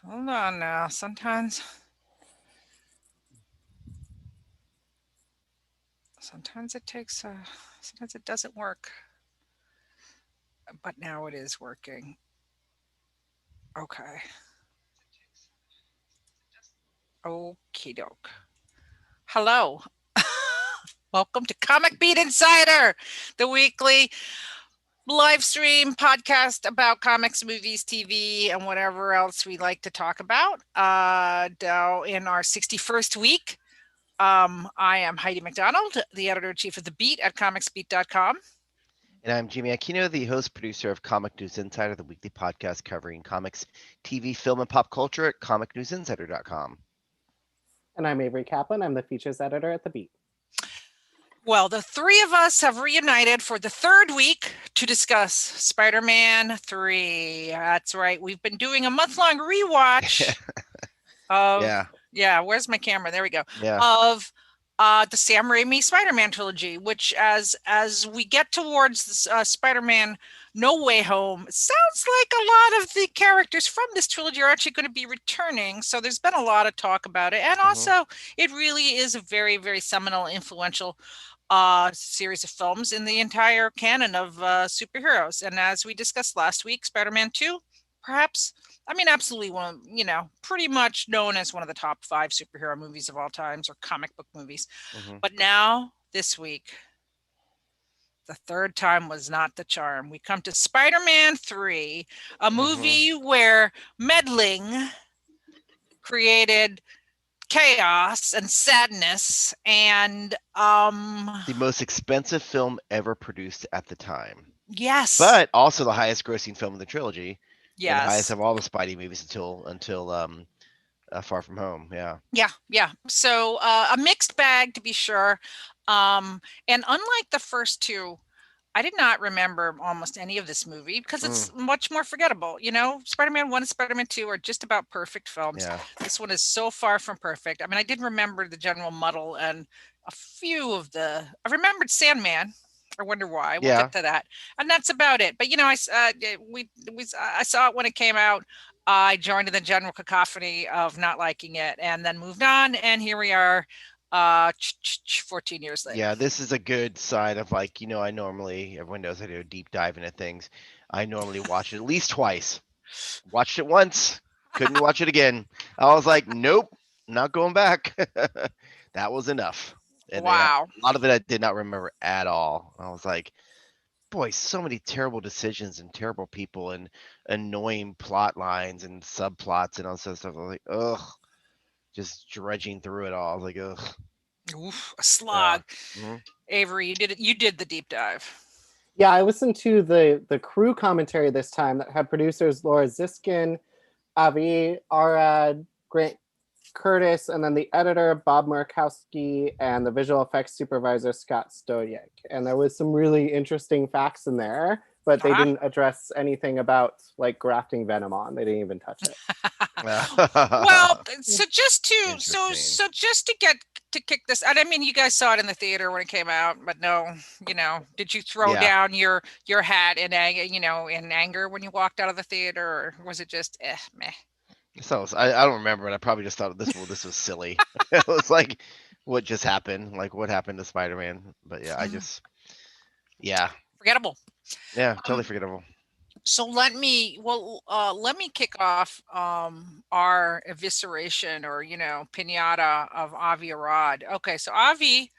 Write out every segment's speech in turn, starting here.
Hold on now. Sometimes it takes. Sometimes it doesn't work, but now it is working. Okay. Okie doke. Hello. Welcome to Comic Beat Insider, the weekly live stream podcast about comics, movies, TV, and whatever else we like to talk about. Now in our 61st week, I am Heidi McDonald, the editor-in-chief of The Beat at comicsbeat.com. And I'm Jimmy Aquino, the host producer of Comic News Insider, the weekly podcast covering comics, TV, film, and pop culture at comicnewsinsider.com. And I'm Avery Kaplan. I'm the features editor at The Beat. Well, the three of us have reunited for the third week to discuss Spider-Man 3. That's right. We've been doing a month-long rewatch of where's my camera? There we go. Yeah. Of the Sam Raimi Spider-Man trilogy, which as we get towards Spider-Man No Way Home, it sounds like a lot of the characters from this trilogy are actually going to be returning. So there's been a lot of talk about it. And also, it really is a very, very seminal, influential series of films in the entire canon of superheroes. And as we discussed last week, Spider-Man 2, perhaps, absolutely one, pretty much known as one of the top 5 superhero movies of all times or comic book movies. But now, this week, the third time was not the charm. We come to Spider-Man 3, a movie where meddling created chaos and sadness and the most expensive film ever produced at the time. Yes. But also the highest grossing film in the trilogy. Yes. And the highest of all the Spidey movies until Far From Home. Yeah. Yeah. So a mixed bag, to be sure. And unlike the first two, I did not remember almost any of this movie because it's much more forgettable. Spider-Man 1 and Spider-Man 2 are just about perfect films. Yeah. This one is so far from perfect. I did remember the general muddle and a few of I remembered Sandman. I wonder why. We'll get to that. And that's about it. But, I saw it when it came out. I joined in the general cacophony of not liking it and then moved on. And here we are 14 years later. Yeah, this is a good sign of I normally, everyone knows I do a deep dive into things. I normally watch it at least twice. Watched it once, couldn't watch it again. I was like, nope, not going back. That was enough. And wow. A lot of it I did not remember at all. I was like, boy, so many terrible decisions and terrible people and annoying plot lines and subplots and all this stuff. I was like, ugh, just dredging through it all. I was like, ugh. Oof, a slog. Yeah. Avery, you did the deep dive. Yeah, I listened to the crew commentary this time that had producers Laura Ziskin, Avi Arad, Grant Curtis, and then the editor Bob Murkowski and the visual effects supervisor Scott Stoyek. And there was some really interesting facts in there, but they didn't address anything about grafting Venom on. They didn't even touch it. Well, so just to get to kick this, and you guys saw it in the theater when it came out, but no, did you throw down your hat in anger when you walked out of the theater, or was it just meh? So I don't remember, and I probably just thought this was silly. It was like, what just happened? Like, what happened to Spider-Man? But yeah, forgettable. Yeah, totally forgettable. So let me kick off our evisceration or pinata of Avi Arad. Okay, so Avi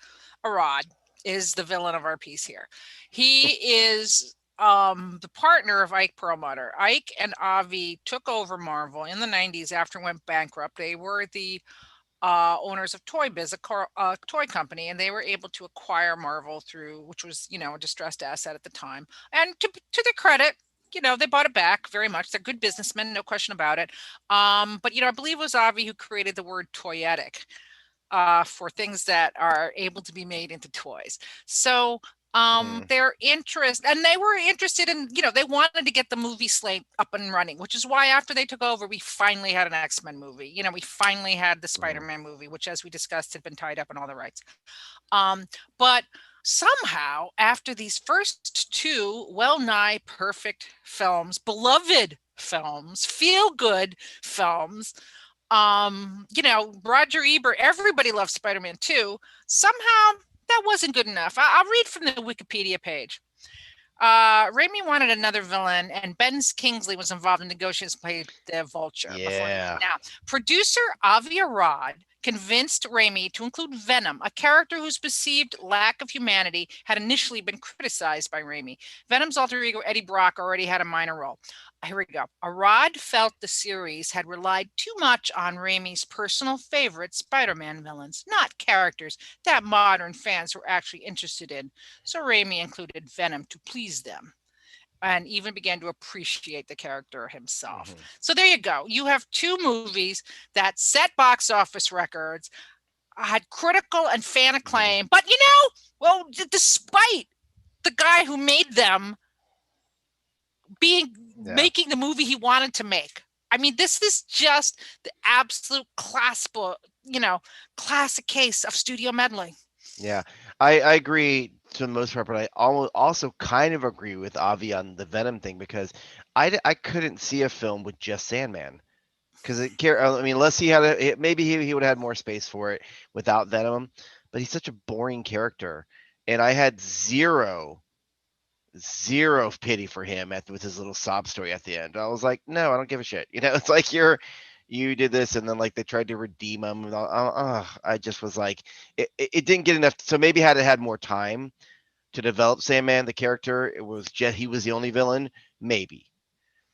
Arad is the villain of our piece here. He is the partner of Ike Perlmutter. Ike and Avi took over Marvel in the 90s after it went bankrupt. They were the owners of Toy Biz, a toy company, and they were able to acquire Marvel which was, a distressed asset at the time. And to their credit, they bought it back very much. They're good businessmen, no question about it. But, I believe it was Avi who created the word toyetic for things that are able to be made into toys. So their interest, and they were interested in, they wanted to get the movie slate up and running, which is why after they took over, we finally had an X-Men movie. We finally had the Spider-Man movie, which, as we discussed, had been tied up in all the rights. But somehow, after these first two well-nigh perfect films, beloved films, feel good films. Roger Ebert, everybody loves Spider-Man 2. Somehow that wasn't good enough. I'll read from the Wikipedia page. Raimi wanted another villain, and Ben Kingsley was involved in negotiations to play the Vulture. Yeah. Now, producer Avi Arad convinced Raimi to include Venom, a character whose perceived lack of humanity had initially been criticized by Raimi. Venom's alter ego, Eddie Brock, already had a minor role. Here we go. Arad felt the series had relied too much on Raimi's personal favorite Spider-Man villains, not characters that modern fans were actually interested in. So Raimi included Venom to please them and even began to appreciate the character himself. Mhm. So there you go. You have two movies that set box office records, had critical and fan acclaim, but despite the guy who made them making the movie he wanted to make. I mean, this is just the absolute classic case of studio meddling. Yeah, I agree to the most part, but I also kind of agree with Avi on the Venom thing because I couldn't see a film with just Sandman because I mean, unless he had maybe he would have had more space for it without Venom, but he's such a boring character, and I had zero pity for him with his little sob story at the end. I was like, no, I don't give a shit. It's like you did this, and then like they tried to redeem him. And I just was like, it didn't get enough. So maybe had it had more time to develop Sandman, the character, he was the only villain, maybe.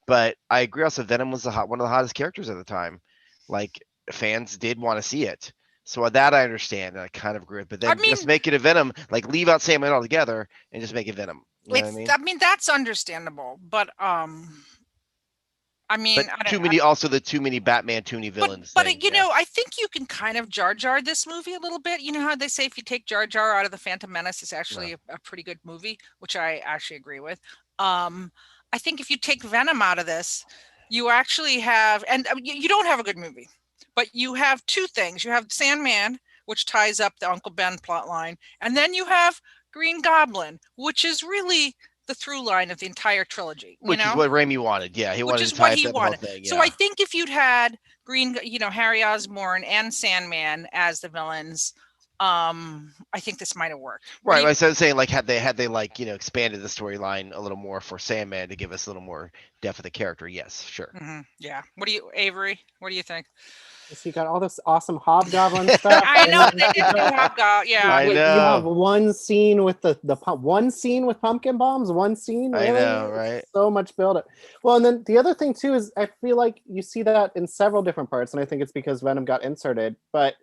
But I agree. Also, Venom was one of the hottest characters at the time. Like fans did want to see it. So that I understand, and I kind of agree with. But then just make it a Venom, like leave out Sandman altogether, and just make it Venom. You know what I mean? I mean, that's understandable, but but too many Batman, too many villains. But I think you can kind of Jar Jar this movie a little bit. You know how they say if you take Jar Jar out of the Phantom Menace, it's actually a pretty good movie, which I actually agree with. I think if you take Venom out of this, you actually have, and you don't have a good movie, but you have two things. You have Sandman, which ties up the Uncle Ben plot line, and then you have Green Goblin, which is really the through line of the entire trilogy. Which is what Raimi wanted. Yeah, he wanted to tie up the whole thing. Yeah. So I think if you'd had Harry Osborn and Sandman as the villains, I think this might have worked. Right. I was saying like had they expanded the storyline a little more for Sandman to give us a little more depth of the character. Yes, sure. Mm-hmm. Yeah. Avery? What do you think? So you got all this awesome Hobgoblin stuff. I know they did do Hobgoblin. Yeah, I know. You have one scene with one scene with pumpkin bombs. One scene. Really? I know, right? So much build up. Well, and then the other thing too is I feel like you see that in several different parts, and I think it's because Venom got inserted, but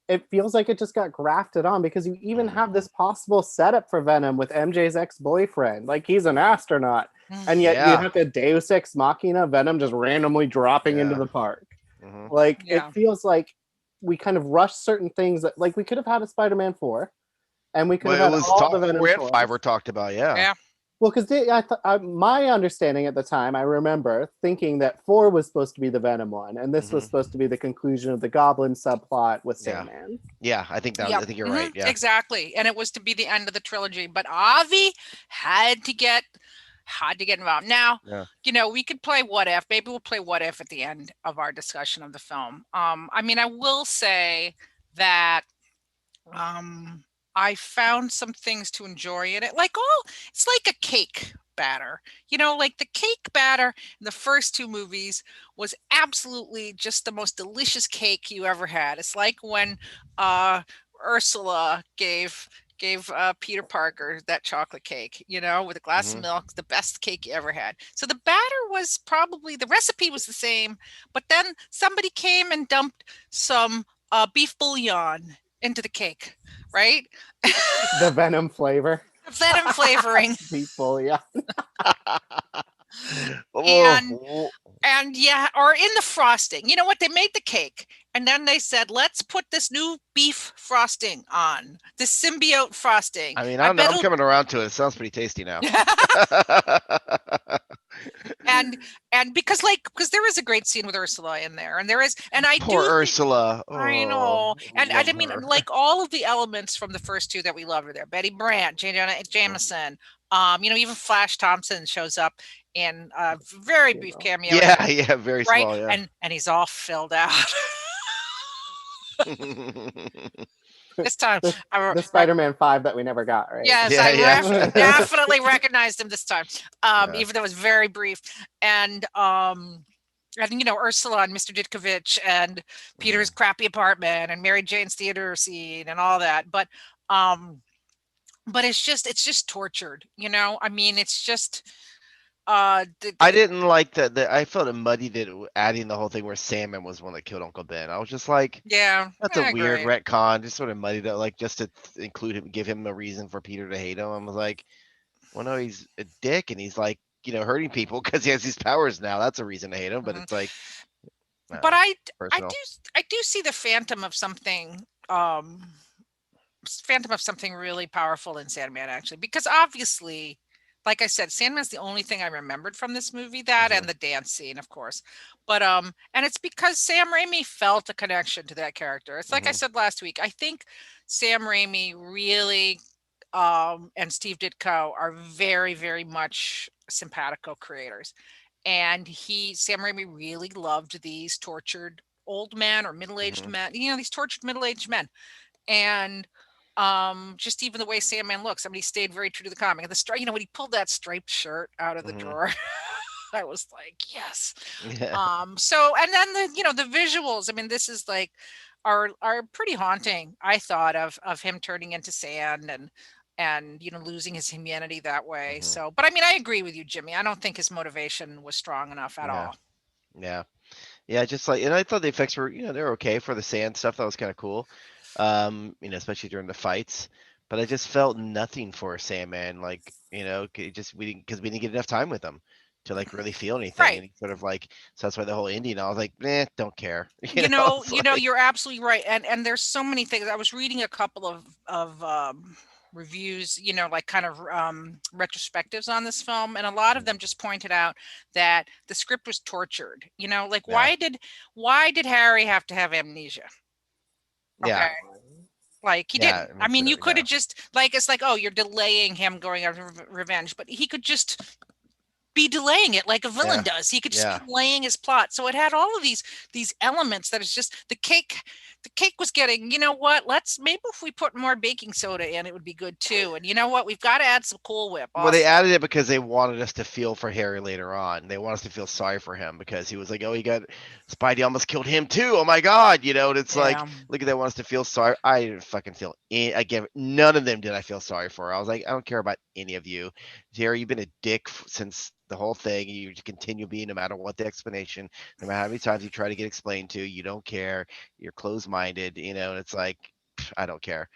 it feels like it just got grafted on because you even have this possible setup for Venom with MJ's ex-boyfriend. Like he's an astronaut, and yet you have the Deus Ex Machina Venom just randomly dropping into the park. Mm-hmm. Like it feels like we kind of rushed certain things that like we could have had a Spider-Man 4 and we could have had all the Venom 4 and 5 were talked about. Yeah. Well, because my understanding at the time, I remember thinking that 4 was supposed to be the Venom one, and this was supposed to be the conclusion of the Goblin subplot with Sandman. Yeah, I think I think you're right. Yeah, exactly, and it was to be the end of the trilogy. But Avi had to get involved. Now, we could play What If. Maybe we'll play What If at the end of our discussion of the film. I mean, I will say that I found some things to enjoy in it. It's like a cake batter. Like the cake batter in the first two movies was absolutely just the most delicious cake you ever had. It's like when Ursula gave Peter Parker that chocolate cake, with a glass of milk, the best cake you ever had. So the batter was probably, the recipe was the same, but then somebody came and dumped some beef bouillon into the cake, right? The Venom flavor. Venom flavoring. Beef bouillon. And or in the frosting. You know what? They made the cake and then they said, let's put this new beef frosting on, this symbiote frosting. I mean, I'm coming around to it. It sounds pretty tasty now. and because there is a great scene with Ursula in there, and there is, and I Poor do think. Ursula. I Oh, know, and love I mean, her. like all of the elements from the first two that we loved are there. Betty Brant, Jane Jameson, even Flash Thompson shows up in a very brief Funeral. cameo at the Yeah, yeah, very right, small. Yeah. and he's all filled out. This time, the I the re- Spider-Man 5 that we never got, right? yes, Yeah, yeah. definitely recognized him this time, Yeah. even though it was very brief, and Ursula and Mr. Ditkovich and Peter's Mhm. crappy apartment and Mary Jane's theater scene and all that, um, but it's just tortured, I mean, it's just I didn't like that. I felt it muddied it, adding the whole thing where Salmon was one that killed Uncle Ben. I was just like, yeah, that's a I weird agree. retcon. Just sort of muddied it, like just to include him, give him a reason for Peter to hate him. I was like, well, no, he's a dick, and he's like, hurting people because he has these powers now. That's a reason to hate him. But Mhm. it's like, I don't But know, I do personal. I do see the phantom of something really powerful in Sandman, actually, because obviously, like I said, Sandman's the only thing I remembered from this movie, that Hmm. and the dance scene, of course. But and it's because Sam Raimi felt a connection to that character. It's like I Hmm. said last week. I think Sam Raimi really and Steve Ditko are very, very much simpatico creators. And Sam Raimi really loved these tortured old men or middle-aged Hmm. men, these tortured middle-aged men. And just even the way Sandman looks, somebody stayed very true to the comic. And the stripe, when he pulled that striped shirt out of the Hmm. drawer, I was like, yes. Yeah. So and then the visuals, I mean, this is like are pretty haunting, I thought, of him turning into sand and losing his humanity that way. Hmm. So, but I mean, I agree with you, Jimmy. I don't think his motivation was strong enough at Yeah. all. Yeah. Yeah, just like, and I thought the effects were, they're okay for the sand stuff. That was kind of cool. Especially during the fights. But I just felt nothing for Sandman. Like, just we didn't get enough time with him to like really feel anything. Right. And he sort of like, so that's why the whole ending, I was like, don't care. It's like, You're absolutely right. And there's so many things. I was reading a couple of reviews, like kind of retrospectives on this film, and a lot of them just pointed out that the script was tortured. Like yeah, why did Harry have to have amnesia? yeah, Okay. Like he yeah. didn't. I I mean, mean, sort you of, could yeah, have just like it's like, oh, you're delaying him going after revenge, but he could just be delaying it like a villain yeah, does. He could just be yeah. delaying his plot. So it had all of these elements that is just the cake. The cake was getting, you know what? Let's maybe if we put more baking soda in, it would be good too. And you know what? We've got to add some Cool Whip Well, they also. added it because they wanted us to feel for Harry later on. They want us to feel sorry for him because he was like, "Oh, he got Spidey almost killed him too. Oh my god!" And it's like, Yeah. look at they want us to feel sorry. I didn't fucking feel. Again, none of them did I feel sorry for. I was like, I don't care about any of you, Harry. You've been a dick since the whole thing. You continue being, no matter what the explanation, no matter how many times you try to get explained to. You don't care. You're closed-minded. And it's like, I don't care.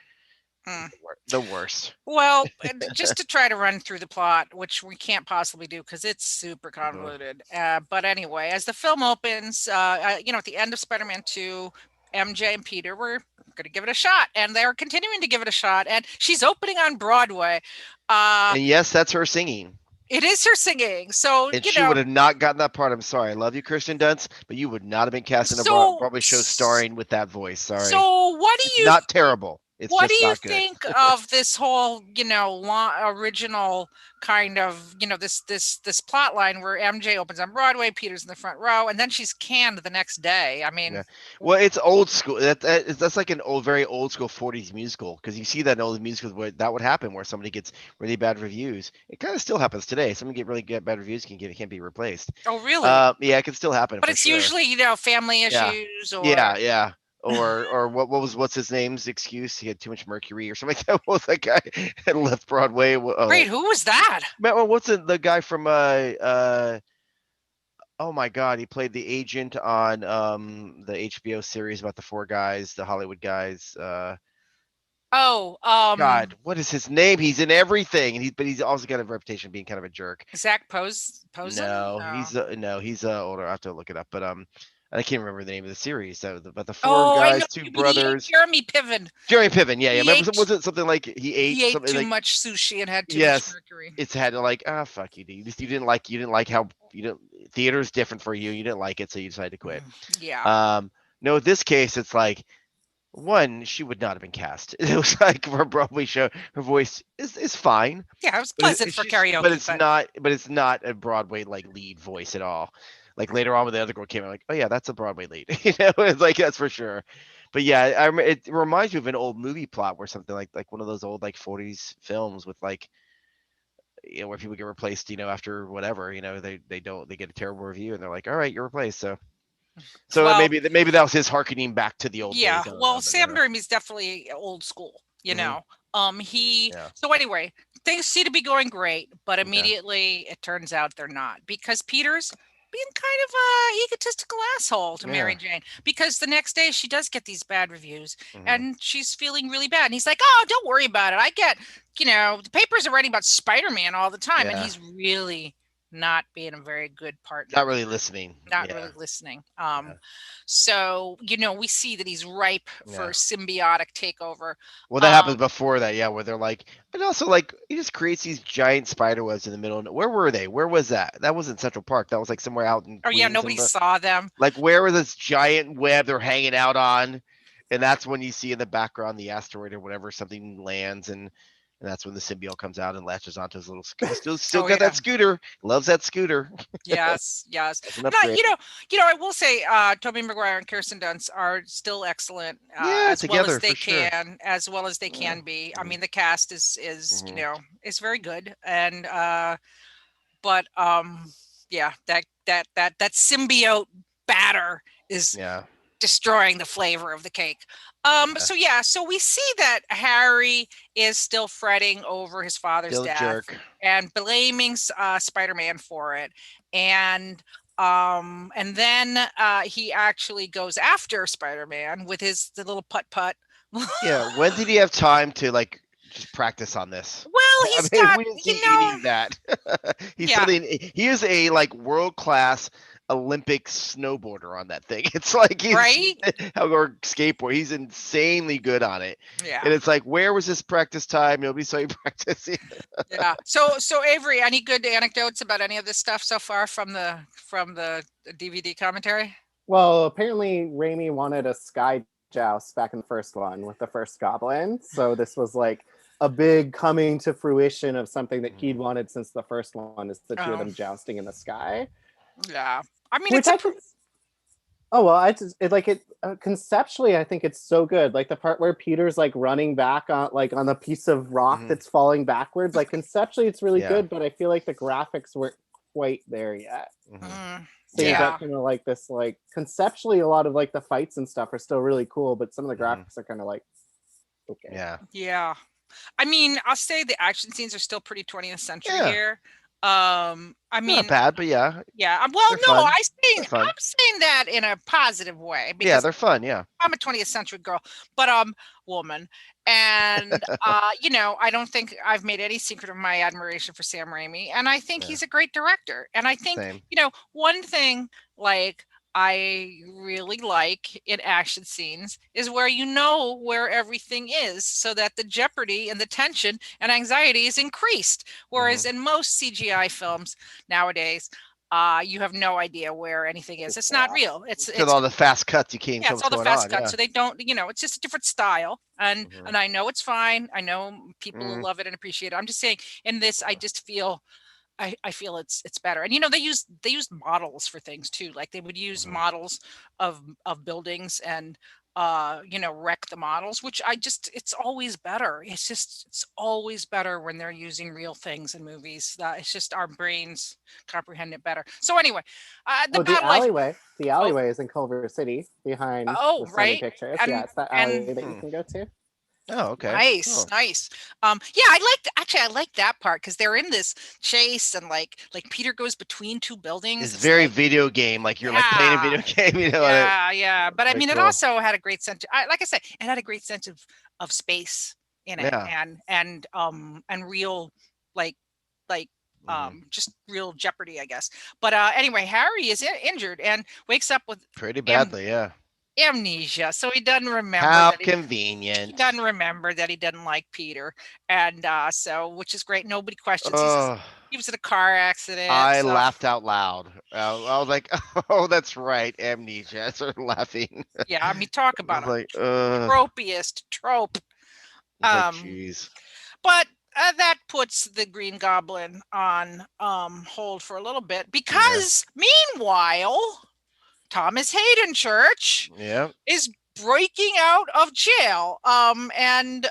Hmm. The worst. Well, just to try to run through the plot, which we can't possibly do because it's super Mhm. convoluted. But anyway, as the film opens, at the end of Spider-Man 2, MJ and Peter were going to give it a shot, and they're continuing to give it a shot. And she's opening on Broadway. Uh, And yes, that's her singing. it is her singing. So, And she would have not gotten that part. I'm sorry. I love you, Kirsten Dunst, but you would not have been cast in a so, Broadway show starring with that voice. Sorry. so what do It's you not terrible. It's What do just you not good. think of this whole, original kind of, this plot line where MJ opens on Broadway, Peter's in the front row, and then she's canned the next day? I mean, Yeah. Well, it's old school. That's like an very old school 40s musical because you see that in old musicals where that would happen where somebody gets really bad reviews. It kind of still happens today. Someone get bad reviews can't be replaced. oh really? Yeah, it can still happen But for it's sure. usually, family Yeah. issues or Yeah, yeah. Or what's his name's excuse? He had too much mercury or something like that. What was that guy that left Broadway? wait, who was that? What's the guy from oh my god, he played the agent on the HBO series about the four guys, the Hollywood guys. Oh, God, what is his name? He's in everything, and he's also got a reputation of being kind of a jerk. Zach Posen? No, No. he's older. I have to look it up, but I can't remember the name of the series. So, but the four Oh, I know guys, two you mean he ate brothers, Jeremy Piven. Jeremy Piven. Yeah, yeah. He Remember, ate was it something like he ate he ate something too like much sushi and had too much yes, mercury. it's had to like fuck you, dude. You didn't like how you don't theater's different for you. You didn't like it, so you decided to quit. Yeah. Um, no, in this case, it's like one, she would not have been cast. It was like for a Broadway show, her voice is fine, Yeah, it was but pleasant for karaoke, but it's not a Broadway like lead voice at all. Like later on when the other girl came out, like, oh yeah, that's a Broadway lead. It's like that's for sure. But yeah, it reminds me of an old movie plot where something like one of those old like 40s films with like where people get replaced, after whatever, they don't they get a terrible review and they're like, all right, you're replaced. So well, maybe that was his harkening back to the old yeah. days. I don't Well, know, but Sam Raimi's definitely old school, you hmm know. He yeah, so anyway, things seem to be going great, but okay, immediately it turns out they're not because Peter's being kind of a egotistical asshole to Mary yeah, Jane because the next day she does get these bad reviews hmm and she's feeling really bad. And he's like, "Oh, don't worry about it. I get, the papers are writing about Spider-Man all the time." And yeah, he's really not being a very good not partner, really listening. not Yeah, really listening. yeah, So, we see that he's ripe for yeah. symbiotic takeover. Well, that happens Um, before that, yeah, where they're like, but also like he just creates these giant spider webs in the middle. Where were they? Where was that? That wasn't Central Park. That was like somewhere out in oh yeah, Queens. nobody saw them. Like where was this giant web they're hanging out on? And that's when you see in the background the asteroid or whatever something lands, and that's when the symbiote comes out and latches onto his little. He's still Oh got yeah. that scooter. Loves that scooter. Yes, yes. That's an Not, upgrade. I will say Tobey Maguire and Kirsten Dunst are still excellent, Yeah, as well as together they for sure. can, as well as they Yeah. can be. I hmm mean, the cast is, hmm is very good. And but yeah, that symbiote batter is Yeah. destroying the flavor of the cake. Yeah. So yeah, so we see that Harry is still fretting over his father's Still a death jerk. and blaming Spider-Man for it. And and then he actually goes after Spider-Man with his the little putt putt. Well, Yeah. When did he have time to like just practice on this? I he's mean, got, we didn't see any of that. He's yeah, something. He is a like world class Olympic snowboarder on that thing. It's like he's right? or skateboard. He's insanely good on it. Yeah. And it's like, where was this practice time? Nobody saw you practicing. Yeah. So Avery, any good anecdotes about any of this stuff so far from the DVD commentary? Well, apparently Raimi wanted a sky joust back in the first one with the first Goblin, so this was like a big coming to fruition of something that he'd wanted since the first one, is the two of them Oh, jousting in the sky. yeah. I mean, Which I could. Oh well, I just it like it conceptually. I think it's so good. Like the part where Peter's like running back on the piece of rock hmm that's falling backwards. Like conceptually, it's really Yeah. good, but I feel like the graphics weren't quite there yet. hmm mm, So you Yeah. got yeah. kind of like this like conceptually a lot of like the fights and stuff are still really cool, but some of the hmm graphics are kind of like okay. Yeah. Yeah. I mean, I'll say the action scenes are still pretty 20th century Yeah. here. I They're not mean, bad, but yeah, yeah. Well, they're no, fun. They're fun. I'm saying that in a positive way Yeah, because they're fun. Yeah. I'm a 20th century girl, but woman. And I don't think I've made any secret of my admiration for Sam Raimi, and I think Yeah. he's a great director. And I think, Same. one thing like I really like in action scenes is where you know where everything is so that the jeopardy and the tension and anxiety is increased. hmm Whereas in most CGI films nowadays, you have no idea where anything is. It's It's not chaos. real. It's Because it's all the fast cuts, you can't yeah, tell it's what's all the going fast on. cuts, Yeah. so they don't, it's just a different style, and hmm and I know it's fine. I know people will mm love it and appreciate it. I'm just saying, in this, I just feel, I feel it's better. And they used models for things too. Like they would use hmm models of buildings and wreck the models, which it's always better. It's always better when they're using real things in movies. It's just our brains comprehend it better. So anyway, the Oh, the battle I alleyway. The oh alleyway is in Culver City behind the oh Sony right. Pictures. Yeah, and it's that alleyway and that you Hmm. can go to. Oh, okay. Nice, Oh, nice. Yeah, I like that part because they're in this chase and like Peter goes between two buildings. it's It's very like, video game. Like you're like playing a yeah, video game. And yeah, yeah. But I very mean, it cool. also had a great sense. Like I said, it had a great sense of space in it, Yeah. and real like like hmm just real jeopardy, I guess. But anyway, Harry is injured and wakes up with Pretty am badly. Yeah. amnesia. So he doesn't remember How that he convenient. doesn't remember that he didn't like Peter, and so which is great. Nobody questions. Oh, He was in a car accident. I So laughed out loud. I was like, "Oh, that's right, amnesia." I started laughing. yeah, I mean, talk I about was a like, tropiest trope. I was like, Um, "Jeez." but that puts the Green Goblin on hold for a little bit Yeah, because meanwhile, Thomas Hayden Church yeah, is breaking out of jail and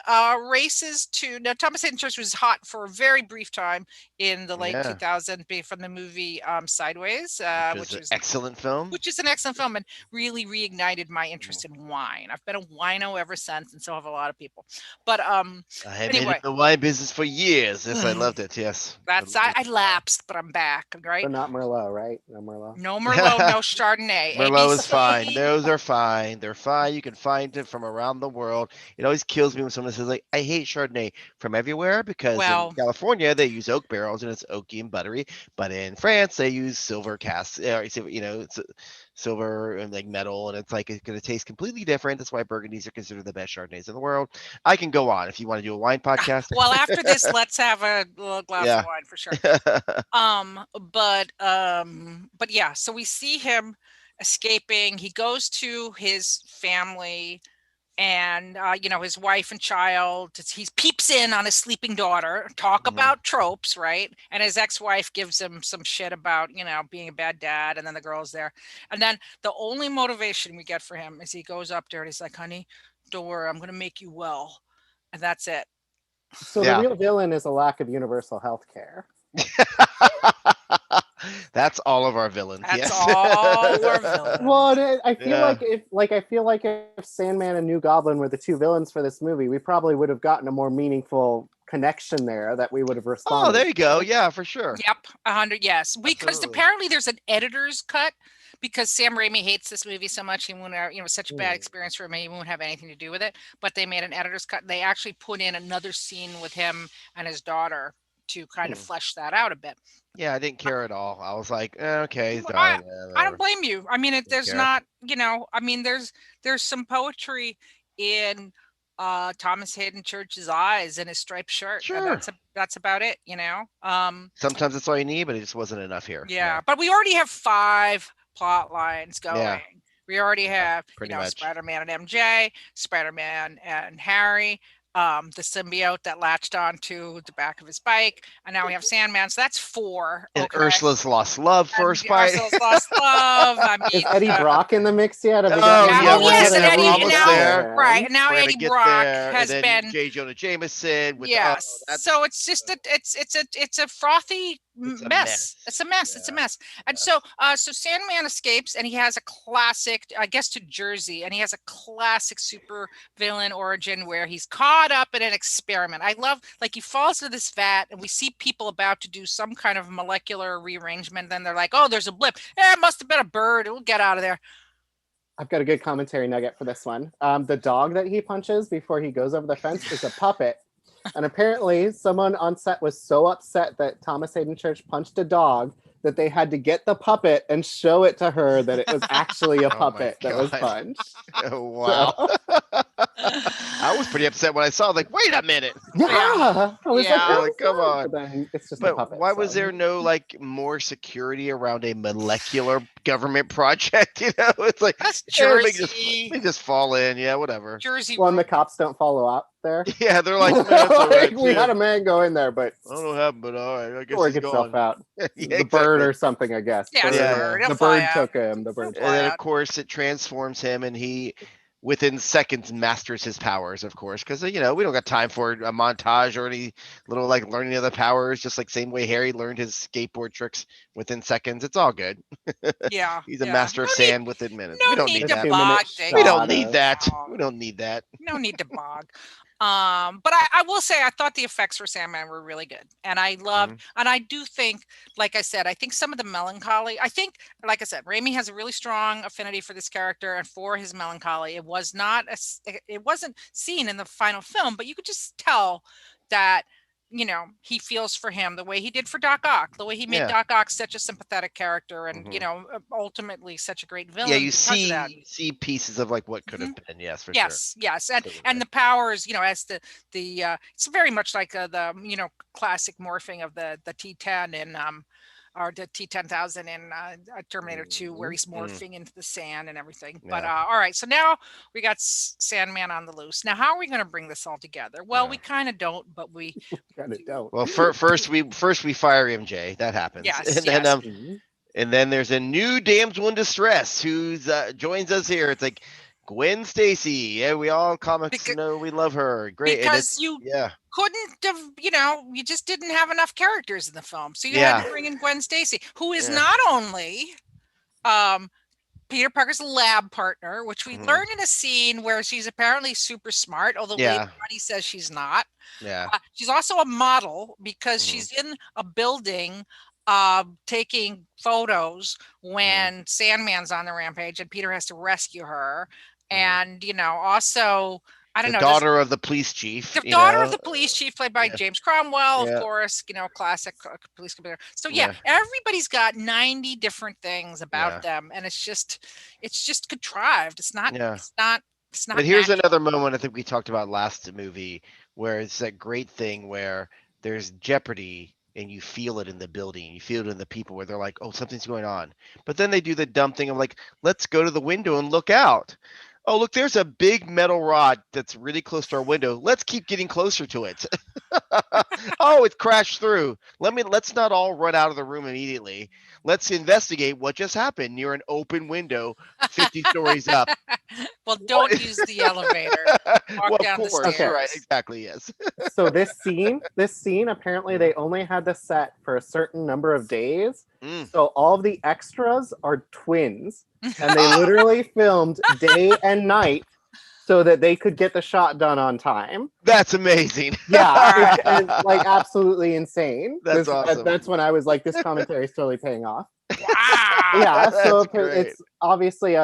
races to now Thomas Hayden Church was hot for a very brief time in the late yeah. 2000s from the movie Sideways, Which was an excellent film. which is an excellent film and really reignited my Mm. interest in wine. I've been a wino ever since, and so have a lot of people. But I had been in anyway, the wine business for years. Yes, I loved it. Yes, I that's loved I it. lapsed, but I'm back. But Right? not Merlot, right? No Merlot. No Merlot, no Chardonnay. Merlot is fine. ABC. Those are fine. They're fine. You can find it from around the world. It always kills me when someone says like, "I hate Chardonnay from everywhere," because in Well, California they use oak barrels and it's oaky and buttery, but in France they use silver cast, it's silver and like metal, and it's like it's going to taste completely different. That's why Burgundies are considered the best Chardonnays in the world. I can go on if you want to do a wine podcast. well, after this, let's have a little glass of Yeah. wine for sure. But yeah, so we see him escaping. He goes to his family and his wife and child. He peeps in on his sleeping daughter. Talk Mhm. about tropes, right? And his ex-wife gives him some shit about being a bad dad, and then the girl's there, and then the only motivation we get for him is he goes up there and he's like, "Honey, don't worry, I'm gonna make you well," and that's it. So the Yeah. real villain is a lack of universal health care. That's all of our villains. That's Yes. all our villains. Well, I feel Yeah. like if Sandman and New Goblin were the two villains for this movie, we probably would have gotten a more meaningful connection there that we would have Oh, responded there you go. to. Yeah, for sure. Yep, 100. Yes, because Absolutely. apparently there's an editor's cut because Sam Raimi hates this movie so much. He won't, such a bad Hmm. experience for him. He won't have anything to do with it. But they made an editor's cut. They actually put in another scene with him and his daughter to kind of Hmm. flesh that out a bit. Yeah, I didn't care at all. I was like, okay, he's I dying. Yeah, I don't whatever. blame you. I mean, Don't there's care. not, I mean, there's some poetry in Thomas Hayden Church's eyes and his striped shirt, and Sure. that's about it. Sometimes that's all you need, but it just wasn't enough here. Yeah. Yeah, but we already have 5 plot lines Yeah. going. We already Yeah. have, Pretty much. Spider-Man and MJ, Spider-Man and Harry, the symbiote that latched onto the back of his bike, and now we have Sandman. So that's 4. And Okay. Ursula's lost love for And Spidey. Ursula's lost love. I Is mean, Eddie Brock in the mix yet? Have we Oh gotten yeah. any yeah, Oh more we're yes, yet? and getting I there. We're want Eddie to almost get now there. there. right, and now We're gonna Eddie get Brock there, and has then been J. Jonah Jameson with the, oh, yes. So that's it's just it's a frothy it's a mess. It's mess. a mess. It's a Yeah, mess. And yeah. so Sandman escapes and he has a classic, I guess, to Jersey, and he has a classic super villain origin where he's caught up in an experiment. I love like he falls into this vat and we see people about to do some kind of molecular rearrangement. Then they're like, "Oh, there's a blip. It must have been a bird. We'll get out of there." I've got a good commentary nugget for this one. The dog that he punches before he goes over the fence is a puppet. And apparently, someone on set was so upset that Thomas Hayden Church punched a dog that they had to get the puppet and show it to her that it was actually a Oh my puppet that was god. punched. Oh, So, wow. I was pretty upset when I saw it, like, wait a minute. Yeah. yeah, I was like, Yeah. that Like, was come fun. on. But then it's just a But puppet. why was So there no like more security around a molecular government project? It's like, That's yeah, let Jersey. me just fall in. Yeah, whatever. Jersey when rule. the cops don't follow up there. Yeah, they're like, that's all Like, right we had too. a man go in there, but I don't know what happened, but all right, I guess work he's itself gone. out. Yeah, The bird exactly. or something, I guess. Yeah, it's a Yeah, Bird. bird. yeah. He'll The fly bird out. took him. The He'll bird And took fly then him. of out. course it transforms him, and he within seconds masters his powers, of course, because we don't got time for a montage or any little like learning of the powers, just like same way Harry learned his skateboard tricks within seconds. It's all good. Yeah, He's a yeah. master of sand within minutes. We No don't need need The to that. 2 minute bog We things don't shot need of that. We down. don't need that. No need to bog. But I will say I thought the effects for Sandman were really good, and I loved, Mhm. and I do think, like I said, I think some of the melancholy. I think, like I said, Raimi has a really strong affinity for this character and for his melancholy. It was not it wasn't seen in the final film, but you could just tell that he feels for him the way he did for Doc Ock, the way he made Yeah. Doc Ock such a sympathetic character and, Hmm. ultimately such a great Yeah, villain you because of see that. you see pieces of like what could Mhm. have been. Yes, for sure. Yes, yes, and Absolutely. the powers, as it's very much like the classic morphing of the T10 in or the T10,000 in Terminator 2, where Hmm. he's Hmm. morphing into the sand and everything. But Yeah. all right, so now we got Sandman on the loose. Now, how are we going to bring this all together? Well, Yeah. we kind of don't, but we Kind of do. don't. Well, first we fire MJ. That happens, Yes, yes. Mhm. and then there's a new damsel in distress who's joins us here. It's like Gwen Stacy. Yeah, we all in comics Because know we love her. Great, and because it's you yeah, couldn't have, you just didn't have enough characters in the film, so you had to yeah, bring in Gwen Stacy, who is yeah. not only um Peter Parker's lab partner, which we Hmm. learn in a scene where she's apparently super smart, although later Yeah, on he says she's not. yeah. She's also a model because Hmm. she's in a building taking photos Hmm. when Sandman's on the rampage and Peter has to rescue her. Hmm. And, also, I don't The know, does daughter of the police chief. the daughter of the police chief, played by Yeah, James Cromwell, of yeah, course, classic police commander. So yeah, yeah, everybody's got 90 different things about yeah, them, and it's just contrived. It's not yeah. it's not it's But not here's natural. another moment I think we talked about last movie where it's that great thing where there's jeopardy and you feel it in the building, you feel it in the people where they're like, "Oh, something's going on." But then they do the dumb thing of like, "Let's go to the window and look out." Oh, look, there's a big metal rod that's really close to our window. Let's keep getting closer to it. Oh, it crashed through. Let's not all run out of the room immediately. Let's investigate what just happened near an open window 50 stories up. Well, What? don't use the elevator. Walk Well, of down the course, Okay. right? stairs. Exactly. Yes. So this scene, apparently Mm, they only had the set for a certain number of days. mm. So all of the extras are twins, and they Ah, literally filmed day and night so that they could get the shot done on time. that's amazing. Yeah, All right. it's like absolutely insane. That's This awesome. that's when I was like, this commentary is totally paying off. Wow. Yeah, so That's great. it's obviously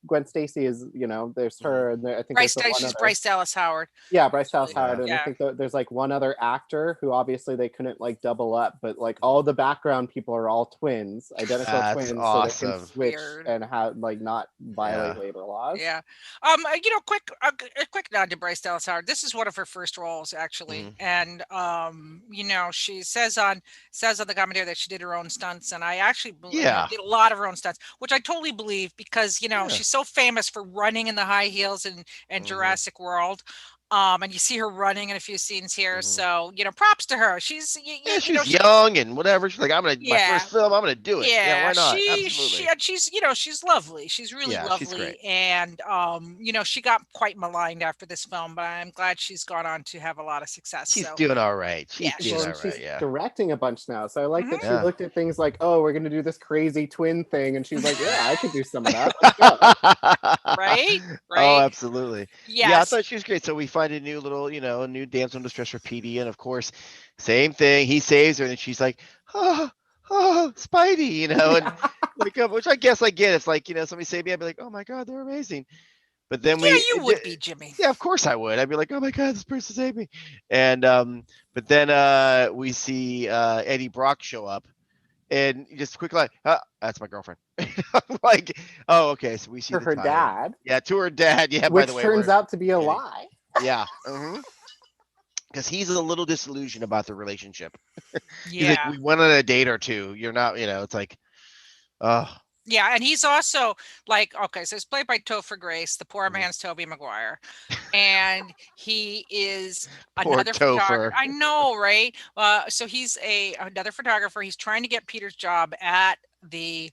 Gwen Stacy is, there's Mhm. her, and I think there's the one She's other. Bryce Dallas Howard. Yeah, Bryce Dallas Actually. Howard, Yeah. and I Yeah. think there's like one other actor who obviously they couldn't like double up, but like Mhm. all the background people are all twins, identical That's twins, so they can awesome. switch Weird. and have like not violate Yeah. labor laws. Yeah. Quick a quick nod to Bryce Dallas Howard. This is one of her first roles actually. Hmm. And she says on the commentary that she did her own stunts, and I actually Yeah. did a lot of her own stunts, which I totally believe because, Yeah. she's so famous for running in the high heels in Hmm. Jurassic World. And you see her running in a few scenes here. Hmm. So, props to her. She's Yeah, she's young and whatever. She's like, I'm gonna my yeah, first film. I'm gonna do it. Yeah, yeah, why not? she Absolutely. and she's lovely. She's really Yeah, she's great. lovely, and she got quite maligned after this film, but I'm glad she's gone on to have a lot of success. She's So doing all right. yeah, She's doing Well, she's all and right. she's Yeah. directing a bunch now, so I like that she Yeah. looked at things like, oh, we're gonna do this crazy twin thing, and she's like, yeah, I could do some of that. Let's go. right, Oh, right. absolutely. Yeah, I Yes, thought she was great. So we find a new little, a new damsel in distress for PD, and of course, same thing. He saves her, and she's like, "Oh, oh, Spidey," and like, which I guess I get. It's like, somebody saved me, I'd be like, "Oh my God, they're amazing." But then yeah, you would be, Jimmy. yeah, of course I would. I'd be like, "Oh my God, this person saved me," and but then we see Eddie Brock show up, and just quick line, that's my girlfriend. I'm like, oh, okay, so we see To the her tie-in. dad, Yeah, to her dad. Yeah, by the which way, turns we're out to be a getting, lie. yeah, because he's a little disillusioned about the relationship. He's like, Yeah. we went on a date or two. You're not, it's like, oh, Yeah, and he's also like, okay, so it's played by Topher Grace, the poor mhm. man's Toby Maguire, and he is Poor another photographer. Topher. I know, right? So he's another photographer. He's trying to get Peter's job the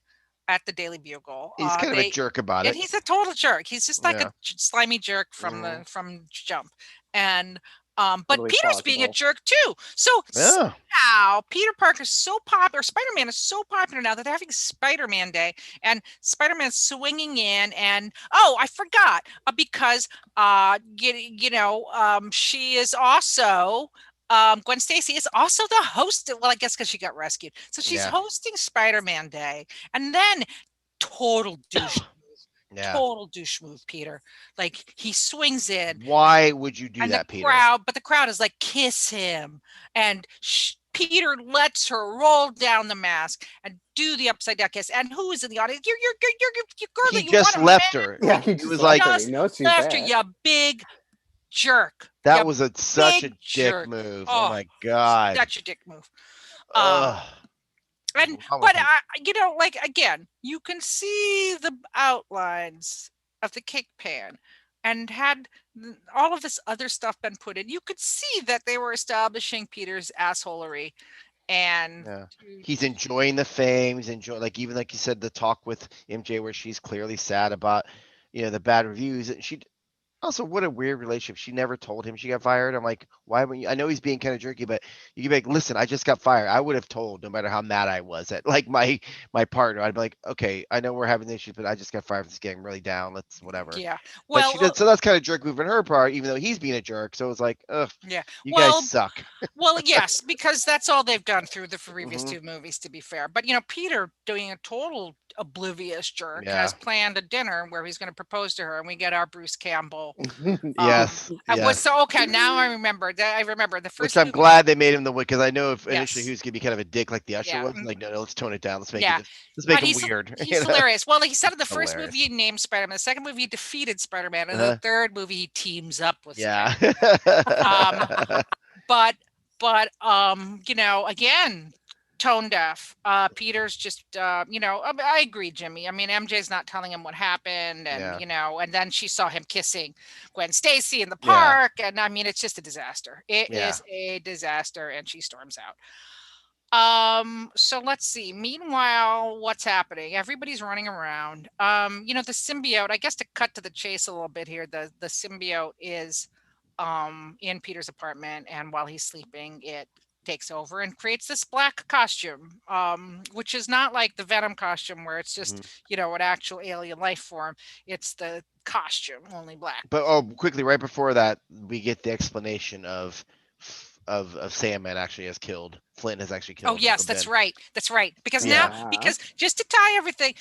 Daily Bugle. He's kind of a jerk about And it. he's a total jerk. He's just like a Yeah. slimy jerk Hmm. from jump, and but Totally Peter's being a plausible. jerk too. So Yeah. somehow Peter Parker's so popular, Spider-Man is so popular now that they're having Spider-Man Day, and Spider-Man's swinging in, and oh, I forgot because she is also. Gwen Stacy is also the host. Well, I guess because she got rescued, so she's Yeah. hosting Spider-Man Day, and then total douche Yeah. Total douche move, Peter. Like he swings in, Why would you do and the that, Peter? crowd, but the crowd is like, kiss him. And Peter lets her roll down the mask and do the upside down kiss. And who is in the audience? You're girl He that you want just to left her. Yeah, he He just was left like, her. He just knows she's left her, there. you big jerk. that You was such a big dick jerk. move. Oh Oh, my god. such a dick move. Um, Ugh. and Wrong with but him. like again, you can see the outlines of the cake pan, and had all of this other stuff been put in, you could see that they were establishing Peter's assholery and Yeah. He's enjoying the fame. He's enjoying, like, even like you said, the talk with MJ where she's clearly sad about, the bad reviews. And she also, what a weird relationship. She never told him she got fired. I'm like, why would you? I know he's being kind of jerky, but you can be like, listen, I just got fired. I would have told, no matter how mad I was at like my partner. I'd be like, okay, I know we're having issues, but I just got fired. This getting really down. Let's whatever. yeah. But she Well, did. So that's kind of jerk move on her part, even though he's being a jerk. So it's like, ugh, yeah. you guys Well, suck. yes, because that's all they've done through the previous Hmm. two movies, to be fair. But Peter, doing a total oblivious jerk, Yeah. has planned a dinner where he's going to propose to her, and we get our Bruce Campbell. Yes. I was Yes. so okay. Now I remember that. I remember the Which first I'm movie. glad they made him the because I know if initially he Yes, was gonna be kind of a dick like the usher yeah, was. Like, no, no, let's tone it down. yeah. Let's make But him he's weird. he's hilarious. Well, like he said in the first movie, Hilarious. he named Spider-Man. The second movie, he defeated Spider-Man, and the Uh-huh. third movie, he teams up with Yeah. Spider-Man. Um, but again, tone deaf. Peter's just I agree, Jimmy. I mean, MJ's not telling him what happened, and Yeah. and then she saw him kissing Gwen Stacy in the Yeah. park, and I mean, it's just a disaster. It Yeah. is a disaster, and she storms out. So let's see. Meanwhile, what's happening? Everybody's running around. The symbiote, I guess to cut to the chase a little bit here, the symbiote is in Peter's apartment, and while he's sleeping, it takes over and creates this black costume, which is not like the Venom costume where it's just, Mhm. an actual alien life form. It's the costume, only black. But quickly, right before that, we get the explanation of Sandman actually has killed Flint has actually Oh killed yes, Uncle that's Ben. right. That's right. Because now, Yeah. Yeah. because just to tie everything,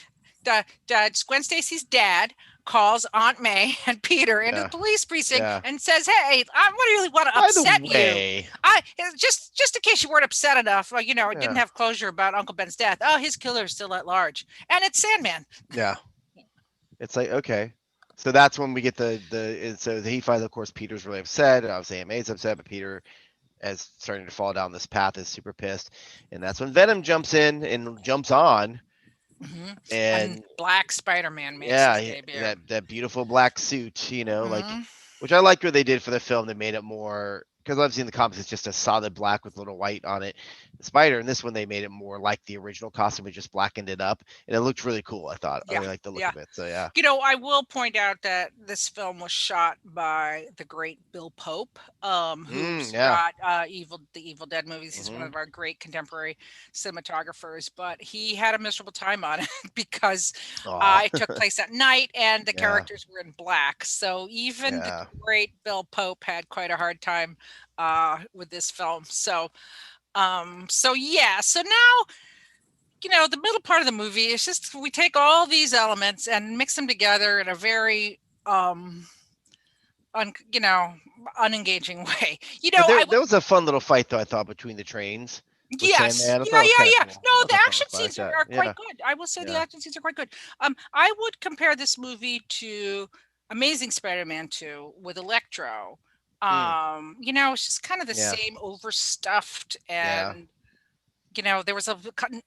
Gwen Stacy's dad calls Aunt May and Peter into the Yeah. police precinct Yeah. and says, "Hey, I really want to By the upset you. way, I just in case you weren't upset enough, I didn't yeah. have closure about Uncle Ben's death. Oh, his killer is still at large, and it's Sandman." Yeah. It's like, okay. So that's when we get and so he finds, of course, Peter's really upset. Obviously, Aunt May's upset, but Peter, as starting to fall down this path, is super pissed. And that's when Venom jumps in and jumps on. Hmm. And And Black Spider-Man makes yeah, his debut. that beautiful black suit, like, Hmm. which I liked what they did for the film. They made it more because obviously in the comics it's just a solid black with little white on it. The spider, and this one they made it more like the original costume, but just blackened it up, and it looked really cool. I thought I Yeah, really liked the look yeah. of it. So yeah. I will point out that this film was shot by the great Bill Pope, who's Yeah. shot the Evil Dead movies. He's one Hmm. of our great contemporary cinematographers, but he had a miserable time on it because Aw. it took place at night and the Yeah. characters were in black. So even the Yeah. great Bill Pope had quite a hard time with this film. So yeah. So now the middle part of the movie is just we take all these elements and mix them together in a very un, you know unengaging way. But I would there was a fun little fight though, I thought, between the trains with yes, Sandman. I thought it was kind of yeah. cool. No, I the thought fun action like scenes that. are quite Yeah. good. I will say the Yeah. action scenes are quite good. I would compare this movie to Amazing Spider-Man 2 with Electro. Mm, It's just kind of the yeah. same overstuffed, Yeah. and there was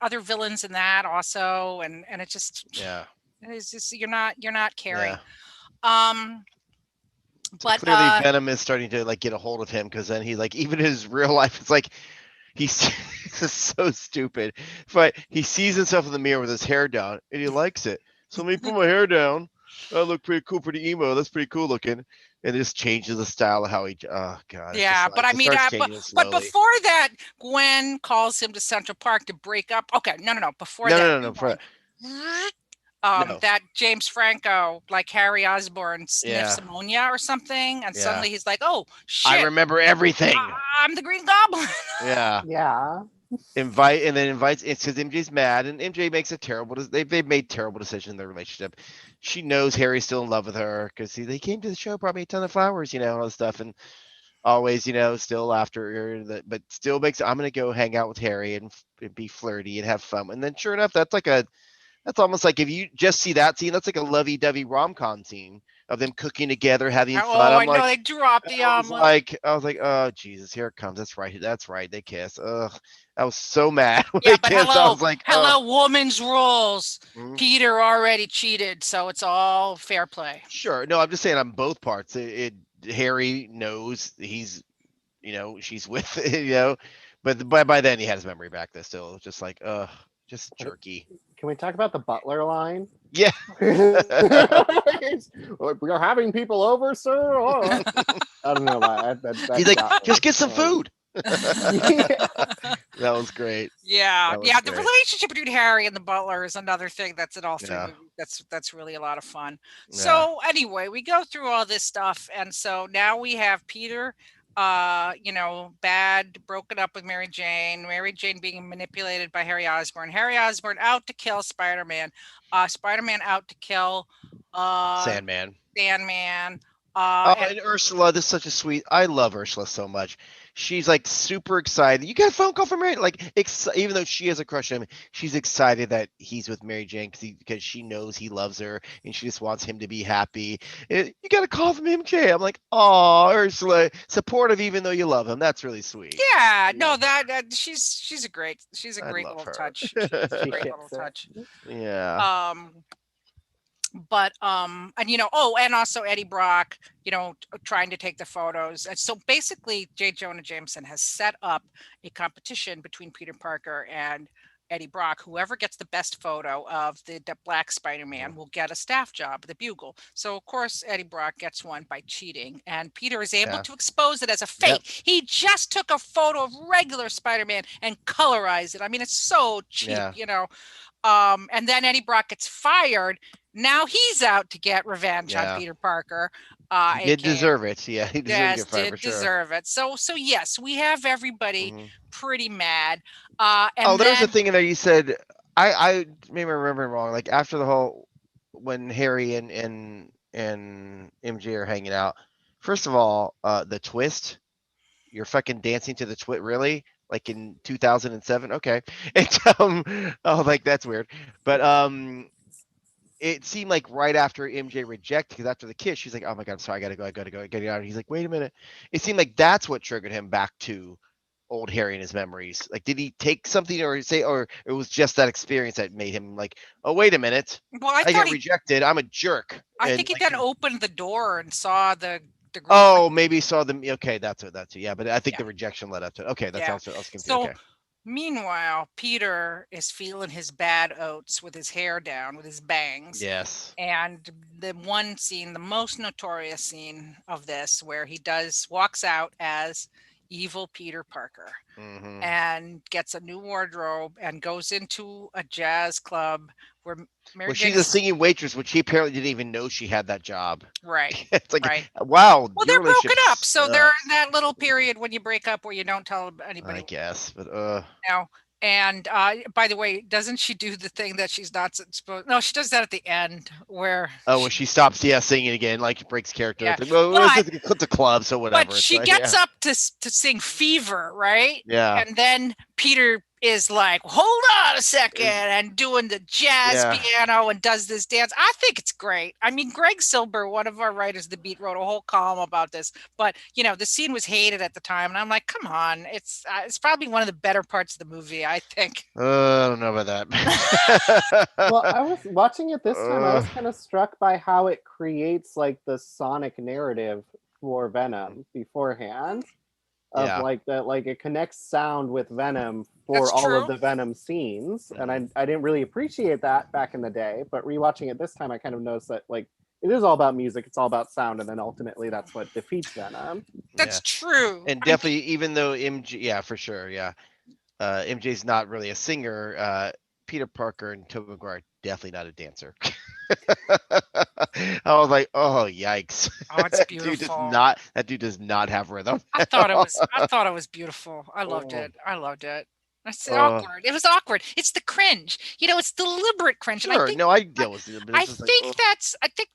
other villains in that also, and it just Yeah. it's just you're not caring. Yeah. Um, So but clearly Venom is starting to like get a hold of him because then he like even his real life it's like he's this is so stupid. But he sees himself in the mirror with his hair down and he likes it. So let me put my hair down. I look pretty cool, pretty emo. That's pretty cool looking. And it just changes the style of how he. Oh god, it's just yeah, but like I it mean, starts but changing but slowly. before that, Gwen calls him to Central Park to break up. Okay, no. Before No, that, no, no, no. rewind. No. That James Franco, like Harry Osborn, sniffs Yeah, ammonia or something, and yeah. suddenly he's like, "Oh I shit, remember everything. I'm the Green Goblin." Yeah, Yeah. and then invites it's because MJ's mad and MJ makes a terrible they've made terrible decisions in their relationship. She knows Harry's still in love with her because they came to the show, brought me a ton of flowers, all this stuff, and always, still after her, but still makes I'm gonna go hang out with Harry and be flirty and have fun. And then sure enough, that's almost like if you just see that scene, that's like a lovey-dovey rom-com scene of them cooking together, having fun. Oh, I I'm know like, they dropped the omelet. I was like, oh Jesus, here it comes. That's right. They kiss. Ugh, I was so mad when Yeah, they but kissed. I hello, was like, oh, hello, woman's rules. mm, Peter already cheated, so it's all fair play. sure. No, I'm just saying on both parts. Harry knows she's with but by then he had his memory back. Though still, just like, just jerky. Can we talk about the butler line? Yeah. We are having people over, sir. Oh. I don't know why that He's like, got just me. get some food. Yeah. That was great. Yeah, That was yeah. The great. relationship between Harry and the butler is another thing that's in all three Yeah. movies. That's really a lot of fun. Yeah. So anyway, we go through all this stuff, and so now we have Peter, bad, broken up with Mary Jane. Mary Jane being manipulated by Harry Osborn. Harry Osborn out to kill Spider-Man. Spider-Man out to kill uh Sandman. Sandman. Oh, And and Ursula, this is such a sweet. I love Ursula so much. She's like super excited. You got a phone call from Mary, like even though she has a crush on him, she's excited that he's with Mary Jane because she knows he loves her and she just wants him to be happy. You got a call from MJ. I'm like, oh, Ursula, supportive even though you love him. That's really sweet. yeah, I no, love her. she's a I great love little her. touch. She's a She great little gets it. touch. Yeah. Um, but and oh, and also Eddie Brock, trying to take the photos. And so basically, J. Jonah Jameson has set up a competition between Peter Parker and Eddie Brock. Whoever gets the best photo of the Black Spider-Man Mhm. will get a staff job at the Bugle. So of course Eddie Brock gets one by cheating, and Peter is able Yeah. to expose it as a Yep. fake. He just took a photo of regular Spider-Man and colorized it. I mean, it's so cheap, Yeah. And then Eddie Brock gets fired. Now he's out to get revenge on Yeah. Peter Parker, He did aka deserve it. Yeah, he deserved to yes, get fired for did sure. deserve it. So yes, we have everybody Mhm. pretty mad. Oh, And there was a then thing in there you said. I maybe remembering wrong. Like after the whole when Harry and MJ are hanging out. First of all, the twist. You're fucking dancing to the twist, really? Like in 2007? Okay. And oh, like that's weird. But it seemed like right after MJ rejected, because after the kiss, she's like, "Oh my god, I'm sorry, I gotta go, get out." And he's like, "Wait a minute." It seemed like that's what triggered him back to old Harry and his memories. Like, did he take something or it was just that experience that made him like, "Oh, wait a minute, well, I I thought get he rejected. I'm a jerk." I And think he like, then opened the door and saw the group. oh, maybe he saw them. Okay, that's it. Yeah, but I think Yeah, the rejection led up to. Okay, that's yeah. also I was confused. So Okay. meanwhile, Peter is feeling his bad oats with his hair down, with his bangs. Yes. And the one scene, the most notorious scene of this, where he does walks out as evil Peter Parker Hmm. and gets a new wardrobe and goes into a jazz club where Mary Well, Jane she's a is singing waitress, which he apparently didn't even know she had that job. right, It's like, right. wow, Well, your they're relationship broken up, so they're in sucks. that little period when you break up where you don't tell anybody I what guess, but you know. And by the way, doesn't she do the thing that she's not supposed? No, she does that at the end where oh, when she, she stops, yeah, singing again, like breaks character. yeah. It's like, well, But it's a club, so But whatever. It's she like, gets yeah, up to sing Fever, right? yeah, And then Peter is like, hold on a second, is and doing the jazz yeah. piano and does this dance. I think it's great. I mean, Greg Silber, one of our writers, The Beat, wrote a whole column about this. But the scene was hated at the time, and I'm like, come on, it's probably one of the better parts of the movie, I think. I don't know about Well, that. I was watching it this time. I uh, was kind of struck by how it creates like the sonic narrative for Venom beforehand. Of yeah. like that, like it connects sound with Venom for That's all of true. the Venom scenes, and Mhm. I didn't really appreciate that back in the day. But rewatching it this time, I kind of noticed that like it is all about music, it's all about sound, and then ultimately that's what defeats Venom. That's Yeah. true. And definitely, even though MJ, yeah, for sure, yeah. MJ's not really a singer. Peter Parker and Tobey Maguire definitely not a dancer. I was like, oh yikes! Oh, it's beautiful. That dude does not have rhythm I at thought it all. was I thought it was beautiful. I loved Oh, it. I loved it. I said Uh, awkward. It was awkward. It's the cringe. It's deliberate cringe, and sure. No, I deal with it, but I it's just like, think oh,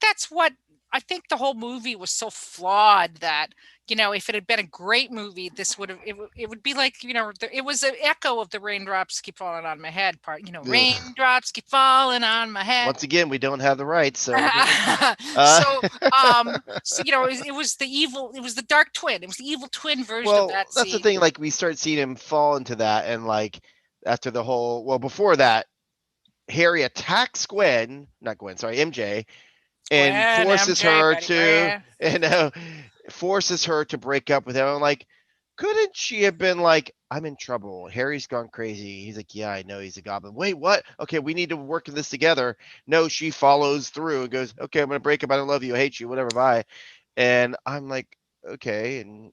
that's what I think the whole movie was so flawed that if it had been a great movie, this would have it would be like it was an echo of the raindrops keep falling on my head part. ugh. Raindrops keep falling on my head. Once again, we don't have the rights, so we can't. Uh, so it was the dark twin. It was the evil twin version of well, that that's the scene. thing. Like, we start seeing him fall into that, and like after the whole, well, before that, Harry attacks Gwen, not Gwen, sorry, MJ, and Gwen, forces MJ, her Betty to, Brant. you know, forces her to break up with him. I'm like, couldn't she have been like, I'm in trouble. Harry's gone crazy. He's like, yeah, I know he's a goblin. Wait, what? Okay, we need to work this together. No, she follows through and goes, okay, I'm gonna break up. I don't love you. I hate you. Whatever. Bye. And I'm like, okay, and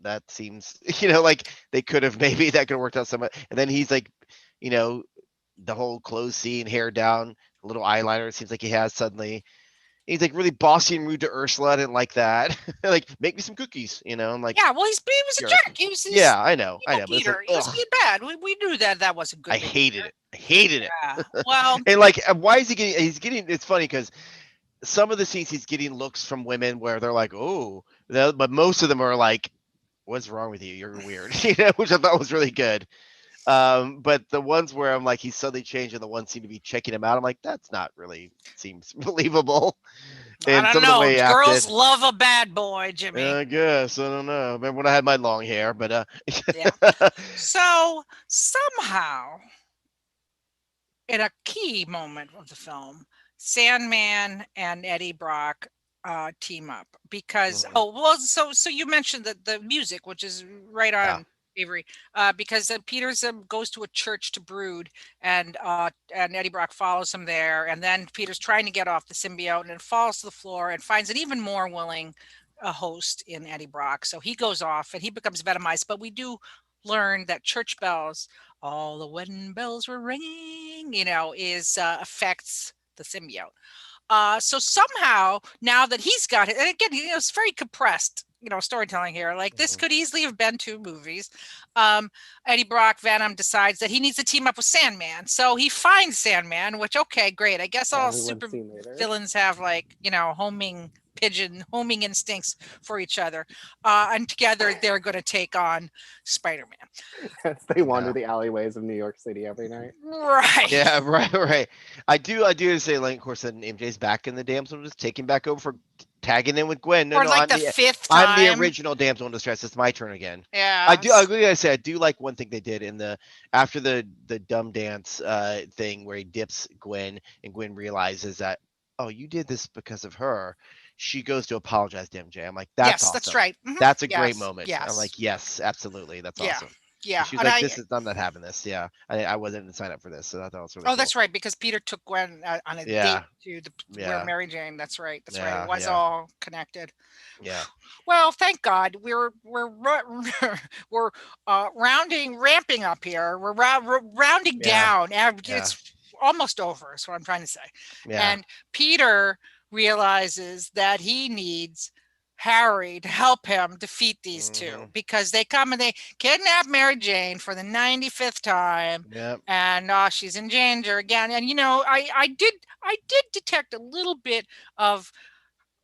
that seems, like they could have maybe that could have worked out somewhat. And then he's like, you know, the whole clothes scene, hair down, a little eyeliner. It seems like he has suddenly. He's like really bossy and rude to Ursula. I didn't like that. Like, make me some cookies. I'm like, Yeah, well, he was a jerk. jerk. He's Yeah, I evil know, but it's like, Peter. He was ugh, being bad. We knew that wasn't I good hated behavior. it. I hated it. Yeah. Well, And like, why is he getting? He's getting. It's funny because some of the scenes he's getting looks from women where they're like, oh, but most of them are like, what's wrong with you? You're weird. Which I thought was really good. But the ones where I'm like, he's suddenly changed, and the ones seem to be checking him out. I'm like, that's not really seems believable. I And don't some of the know. way he Girls acted, love a bad boy, Jimmy. I guess I don't know. Remember when I had my long hair, but Yeah. So somehow, in a key moment of the film, Sandman and Eddie Brock team up because Mhm. so you mentioned that the music, which is right Yeah. on, Avery, because Peter's goes to a church to brood, and Eddie Brock follows him there, and then Peter's trying to get off the symbiote and it falls to the floor and finds an even more willing host in Eddie Brock. So he goes off and he becomes venomized, but we do learn that church bells, all the wedding bells were ringing, is affects the symbiote. So somehow, now that he's got it, and again, it's very compressed, storytelling here. Like this Mhm. could easily have been two movies. Um, Eddie Brock Venom decides that he needs to team up with Sandman, so he finds Sandman. Which, okay, great. I guess all Yeah, we would super see later. villains have like homing instincts for each other, and together they're going to take on Spider-Man. As they wander Yeah. the alleyways of New York City every night. Right. Yeah, right, right. I do say, like, of course, that MJ's back in the damsel in distress, taking back over for tagging in with Gwen. No, For no, like the fifth I'm the time. original damsel in distress. It's my turn again. Yeah. I gotta say, I do like one thing they did in the after the dumb dance thing where he dips Gwen and Gwen realizes that, oh, you did this because of her. She goes to apologize to MJ. I'm like, that's Yes, that's awesome. right. That's a great Yes. moment. I'm Yes. like, yes, absolutely, that's Yeah. awesome. Yeah. She was And like, this is I'm not having this. Yeah, I wasn't to sign up for this, so I thought it was really oh, cool. that's right, because Peter took Gwen on a date Yeah, to the where yeah, Mary Jane. That's right. That's right. It yeah, was yeah, all connected. yeah. Well, thank God we're ramping up here. We're rounding Yeah, down. yeah, It's almost over. Is what I'm trying to say. yeah. And Peter realizes that he needs Harry to help him defeat these two Mhm. because they come and they kidnap Mary Jane for the 95th time, Yep. and she's in danger again. And I did detect a little bit of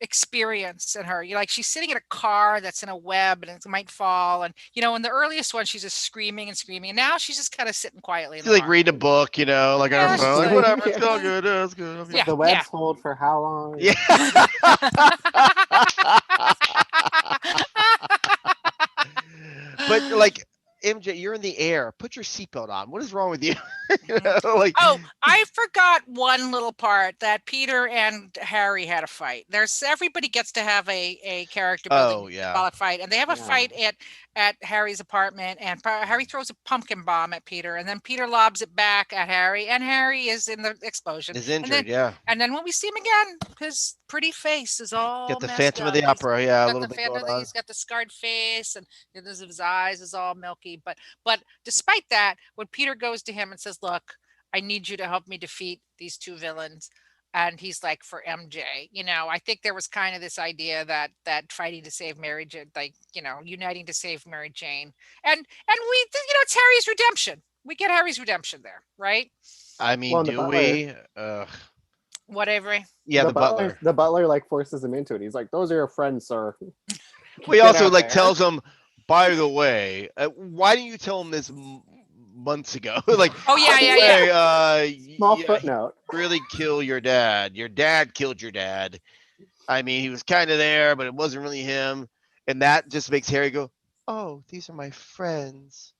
experience in her. Like she's sitting in a car that's in a web and it might fall. And in the earliest one, she's just screaming and screaming. And now she's just kind of sitting quietly in She's the like car. reading a book, like on her Yeah, phone, she's like like, whatever, it's all Yeah. good, it's good. I'm here. yeah, The yeah. webs hold for how long? Yeah. But like, MJ, you're in the air. Put your seatbelt on. What is wrong with you? Mhm. Like, Oh, I forgot one little part that Peter and Harry had a fight. There's everybody gets to have a character building oh yeah, symbolic fight, and they have a Yeah. fight at Harry's apartment, and Harry throws a pumpkin bomb at Peter, and then Peter lobs it back at Harry, and Harry is in the explosion, is and then injured. Yeah, when we see him again, his pretty face is get all the messed Phantom of up. the Opera. Yeah, a Got little the bit going on. he's got the scarred face, and his eyes is all milky. But despite that, when Peter goes to him and says, "Look, I need you to help me defeat these two villains." And he's like, for MJ, I think there was kind of this idea that fighting to save Mary Jane, like, uniting to save Mary Jane. And we, it's Harry's redemption. we get Harry's redemption there, right? I Well, mean, and the do butler, we? Whatever. Yeah, the butler. the butler like forces him into it. He's like, "Those are your friends, sir. Well, he Get also out like there." tells him, by the way, why didn't you tell him this months ago? Like, Oh by yeah, the yeah, yeah. way, Small yeah, he footnote. really kill your dad. Your dad killed your dad. I mean, he was kind of there, but it wasn't really him. And that just makes Harry go, "Oh, these are my friends.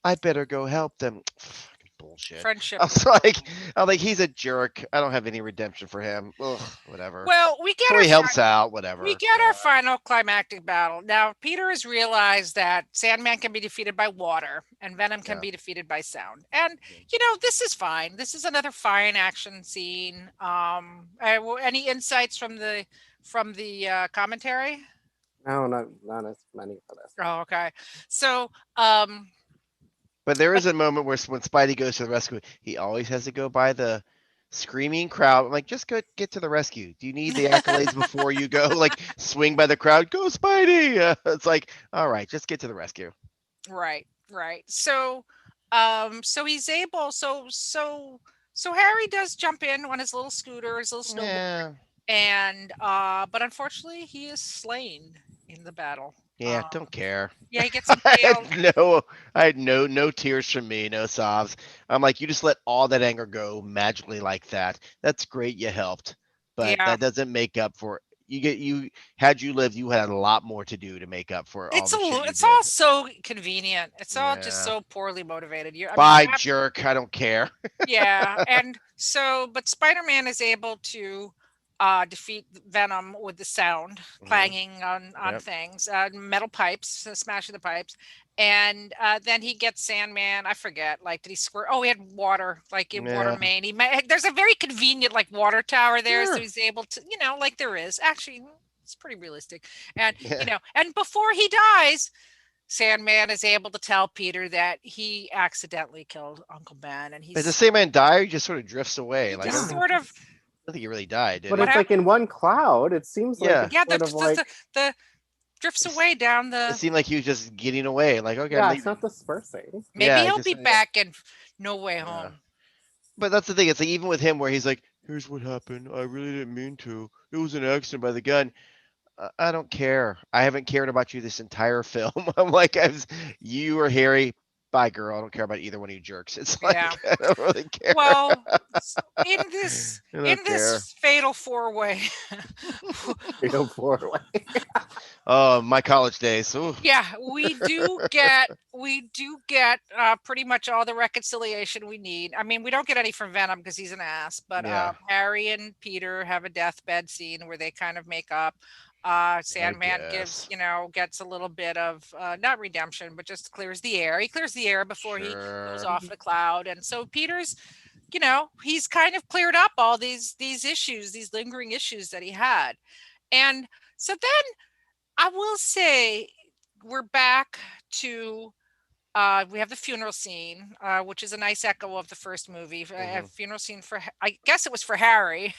I better go help them." Fucking bullshit. I Friendship. was like, I'm like, he's a jerk. I don't have any redemption for him. Ugh, whatever. Well, So he helps out. we Whatever. get our final climactic battle. Now, Peter has realized that Sandman can be defeated by water and Venom can Yeah. be defeated by sound. And this is fine. This is another fine action scene. Any insights from the commentary? No, not as many for this. Oh, okay. So, um, But there is a moment where when Spidey goes to the rescue, he always has to go by the screaming crowd. I'm like, just go get to the rescue. Do you need the accolades before you go? Like, swing by the crowd, go Spidey. It's like, all right, just get to the rescue. right, right. So he's able. So Harry does jump in on his little scooter, his little snowboard, Yeah, and but unfortunately, he is slain in the battle. yeah, don't care. Yeah, he gets I impaled. had no, I had no tears from me, no sobs. I'm like, you just let all that anger go magically like that. That's great, you helped, but Yeah, that doesn't make up for. You had you lived, you had a lot more to do to make up for all the shit you it's did. all so convenient. It's all just Yeah. so poorly motivated. I mean, Bye, jerk. I don't care. yeah, and so, but Spider-Man is able to defeat Venom with the sound Hmm. clanging on Yep. things, metal pipes, smashing the pipes, and then he gets Sandman. I forget, like, did he squirt? Oh, he had water, like in water Yeah. main. There's a very convenient like water tower there, so Sure. he's able to, like there is actually. It's pretty realistic, and Yeah. and before he dies, Sandman is able to tell Peter that he accidentally killed Uncle Ben, and Does the he's same man die? Or he just sort of drifts away. he Like just Yeah, sort of I don't think he really died, did but he? what it's like happened? in one cloud. It seems like Yeah. it's Yeah, sort of like, the drifts It's, away down it the. seemed like he was just getting away. Like, okay, I'm yeah, it's leaving. not dispersing. Maybe Yeah, he'll just be back in No Way yeah. Home. But that's the thing. It's like even with him, where he's like, "Here's what happened. I really didn't mean to. It was an accident by the gun." I don't care. I haven't cared about you this entire film. I'm like, you or Harry. Bye, girl. I don't care about either one of you jerks. It's Yeah. like I don't really care. Well, in this I in don't care. this fatal four way, Fatal four way. Oh, my college days. Ooh. yeah, we do get pretty much all the reconciliation we need. I mean, we don't get any from Venom because he's an ass, but Yeah, Harry and Peter have a deathbed scene where they kind of make up. I Sandman guess. gets a little bit of not redemption, but just clears the air. He clears the air before he goes Sure. off the cloud, and so Peter's, he's kind of cleared up all these issues, these lingering issues that he had, and so then I will say we're back to we have the funeral scene, which is a nice echo of the first movie. A Hmm. funeral scene for I guess it was for Harry,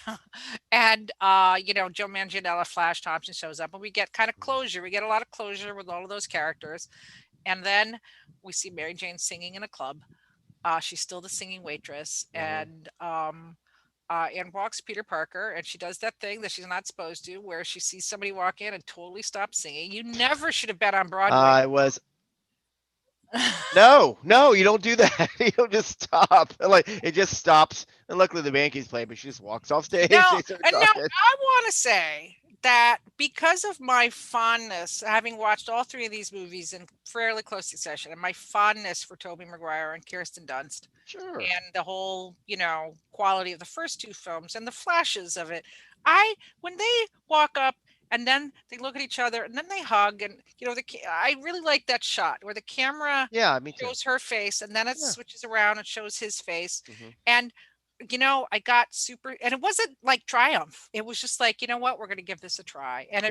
and Joe Manganiello, Flash Thompson shows up, and we get kind of closure. We get a lot of closure with all of those characters, and then we see Mary Jane singing in a club. She's still the singing waitress, Hmm. and walks Peter Parker, and she does that thing that she's not supposed to, where she sees somebody walk in and totally stops singing. You never should have been on Broadway. I was no, no. You don't do that. You don't just stop. Like it just stops. And luckily the band keeps playing, but she just walks off stage. Now, They start and now talking. I want to say that because of my fondness, having watched all three of these movies in fairly close succession, and my fondness for Tobey Maguire and Kirsten Dunst, Sure. and the whole, quality of the first two films and the flashes of it. I when they walk up and then they look at each other and then they hug, and I really like that shot where the camera Yeah, me too. shows her face and then it Yeah. switches around and shows his face. Hmm. And I got super, and it wasn't like triumph. It was just like, you know what, we're going to give this a try. And Yeah.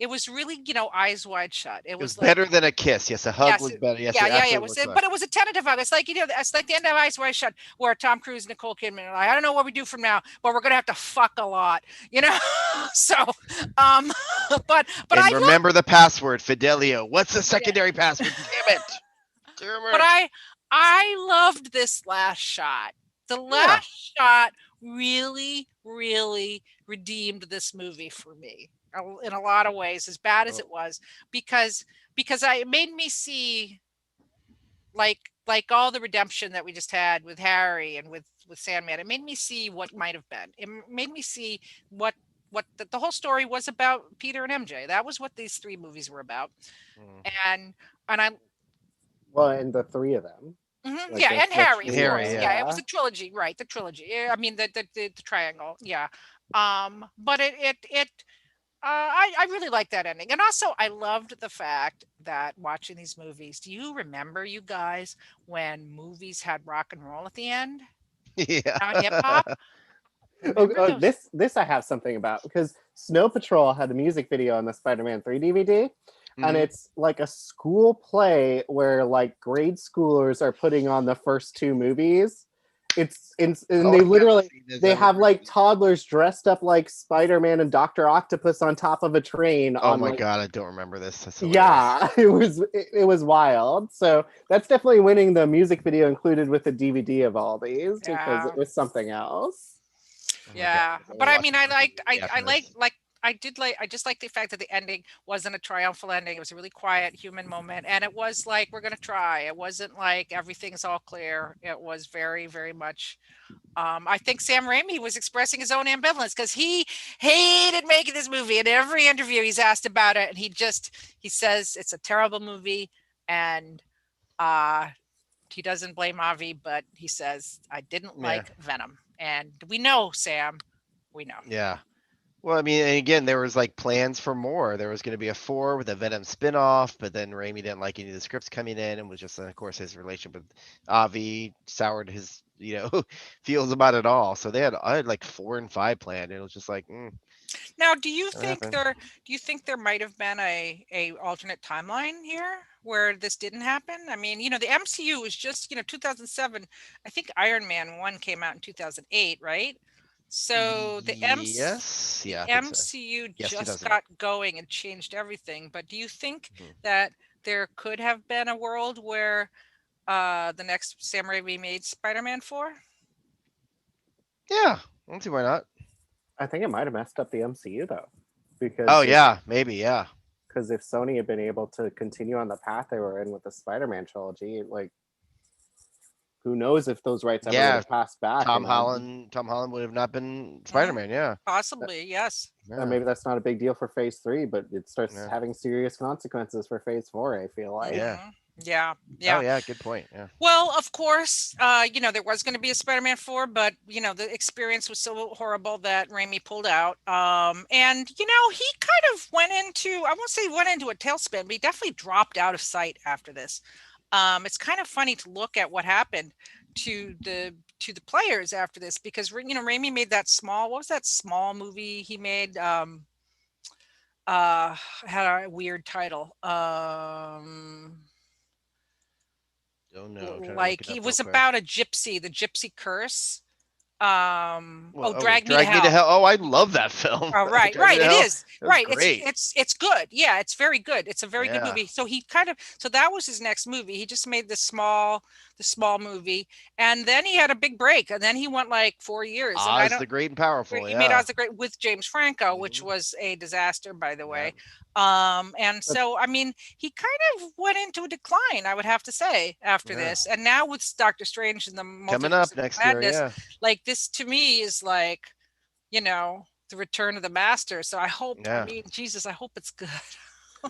it was really, eyes wide shut. It It was was like, better than a kiss. Yes, a hug yes, was better. Yes, yeah, it yeah, yeah. It absolutely was, was better. but it was a tentative hug. It's like, it's like the end of Eyes Wide Shut, where Tom Cruise and Nicole Kidman are like, I don't know what we do from now, but we're gonna have to fuck a lot, so, um, but And I love, remember the password, Fidelio. What's the yeah, secondary password? Damn it. Damn But it. I loved this last shot. The Yeah. last shot really, really redeemed this movie for me in a lot of ways, as bad as Oh, it was, because it made me see like all the redemption that we just had with Harry and with Sandman. It made me see what might have been. Made me see what the whole story was about Peter and MJ. That was what these three movies were about. mm. And I Well, and the three of them, like yeah, and the Harry, of Harry, course. trio, yeah. Yeah, it was yeah. a trilogy, right? The trilogy. I mean, the triangle. Yeah. But I really like that ending, and also I loved the fact that watching these movies. Do you remember, you guys, when movies had rock and roll at the end? Yeah. Now hip hop. Oh, Remember oh, those? this I have something about because Snow Patrol had a music video on the Spider-Man 3 DVD, and Mhm. it's like a school play where like grade schoolers are putting on the first two movies. It's and Oh, they yeah, I've literally seen this. I they have remember like seeing this. toddlers dressed up like Spider-Man and Doctor Octopus on top of a train Oh on my like god, I don't remember this. That's hilarious. yeah, it was wild. So that's definitely winning the music video included with the DVD of all these because it Yeah. was something else. Oh my god, Yeah, I'm but gonna I watch mean, the fucking movie after this. I just like the fact that the ending wasn't a triumphal ending. It was a really quiet human moment, and it was like we're gonna try. It wasn't like everything's all clear. It was very, very much. I think Sam Raimi was expressing his own ambivalence because he hated making this movie. In every interview, he's asked about it, and he says it's a terrible movie, and uh, he doesn't blame Avi, but he says I didn't Yeah. like Venom, and we know Sam, we know. Yeah. Well, I mean, and again, there was like plans for more. There was going to be a four with a Venom spin-off, but then Raimi didn't like any of the scripts coming in, and was just, of course, his relationship with Avi soured his, feels about it all. So I had like four and five planned. It was just like, Now, not happening. do you think there might have been a alternate timeline here where this didn't happen? I mean, the MCU was just, 2007. I think Iron Man 1 came out in 2008, right? So Yes, the yeah, I think so. MCU Yes, just 2008. got going and changed everything. But do you think Mhm. that there could have been a world where the next Sam Raimi made Spider-Man 4? Yeah, I don't see why not. I think it might have messed up the MCU though, Oh because yeah, maybe, yeah, if Sony had been able to continue on the path they were in with the Spider-Man trilogy, like who knows if those rights ever would yeah. have passed back, Tom Holland, Tom Holland would have not been Mm, Spider-Man. Yeah, possibly, yes. and yeah, maybe that's not a big deal for Phase 3, but it starts yeah, having serious consequences for Phase 4. I feel like. yeah. Yeah, Oh yeah. yeah, good point. Yeah. Well, of course, there was going to be a Spider-Man 4, but the experience was so horrible that Raimi pulled out. And he kind of went into, I won't say went into a tailspin, but he definitely dropped out of sight after this. It's kind of funny to look at what happened to the players after this because Raimi made that small, what was that small movie he made? Had a weird title. Don't know. I'm trying to look Like it he up real was quick. about a gypsy, the gypsy curse. Well, Oh, oh, Drag Me to Drag Me to Hell. Hell. Oh, I love that film. Oh, right, Drag Me right. to It Hell. is That was right. It's great. it's good. Yeah, it's very good. It's a very good Yeah. movie. So he kind of so that was his next movie. He just made the small movie, and then he had a big break, and then he went like 4 years, and I Oz don't. the Great and Powerful. He made Yeah. Oz the Great with James Franco, which Hmm. was a disaster, by the Yeah. way. And so I mean, he kind of went into a decline, I would have to say, after Yeah. this. And now with Doctor Strange and the Coming Multiverse up of next year. Madness, Yeah. like this to me is like, the return of the master. So I Yeah. mean, Jesus, I hope it's good.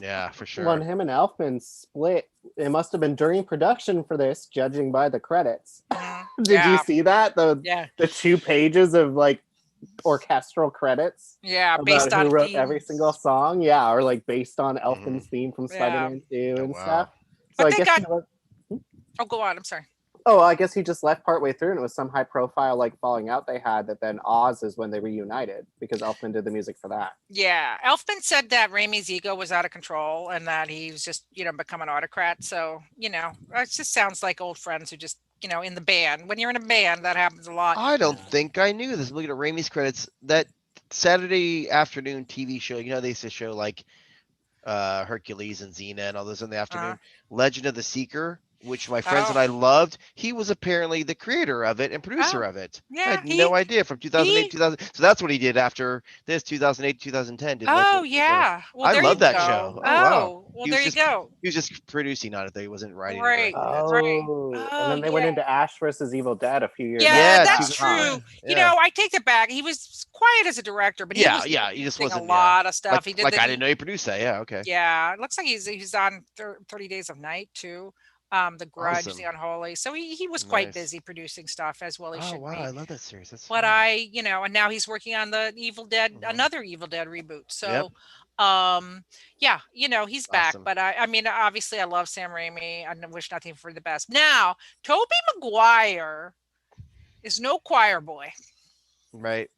Yeah, for When sure. him and Elfman split, it must have been during production for this, judging by the credits. Did you Yeah, see that? yeah, The 2 pages of like orchestral credits yeah. about Based on who wrote every single themes. song. Yeah, or like based on Hmm. Elfman's theme from Yeah, Spider-Man 2 Oh and stuff. wow. So but I they guess got. Oh, go on. I'm sorry. I guess he just left partway through and it was some high profile like falling out they had that then Oz is when they reunited because Elfman did the music for that. Yeah, Elfman said that Raimi's ego was out of control and that he was just, become an autocrat. So, it just sounds like old friends who just, in the band. When you're in a band, that happens a lot. I don't Yeah. think I knew this. Looking at Raimi's credits, that Saturday afternoon TV show, they used to show like Hercules and Xena and all those in the Uh, afternoon. Legend of the Seeker. which my friends and Oh, I loved. He was apparently the creator of it and producer oh, of it. I yeah. had no idea from 2008, He 2000. So that's what he did after this 2008, 2010. Did like Oh, one, two, three. yeah. Well, I there you love that show. go. Oh wow. Oh, well, He was there you just go. he was just producing on it though. He wasn't writing or Right, directing it. right. Oh, and Oh, then they went yeah. into Ash versus Evil Dead a few years Yeah, after Yeah, that. that's Huh? true. yeah. I take it back. He was quiet as a director, but he Yeah, was yeah. He just producing a wasn't. Yeah, lot of stuff. He did like the I didn't know he produced that. Yeah, okay. Yeah, it looks like he's on 30 Days of Night too. The Grudge, The Awesome. Unholy. So he was quite Nice. busy producing stuff as well he Oh should wow, be. I love that series. That's But fun. and now he's working on the Evil Dead, Hmm. another Evil Dead reboot. Yep. So, yeah, he's back. Awesome. But I mean, obviously, I love Sam Raimi. I wish nothing for the best. Now, Toby Maguire is no choir boy. Right.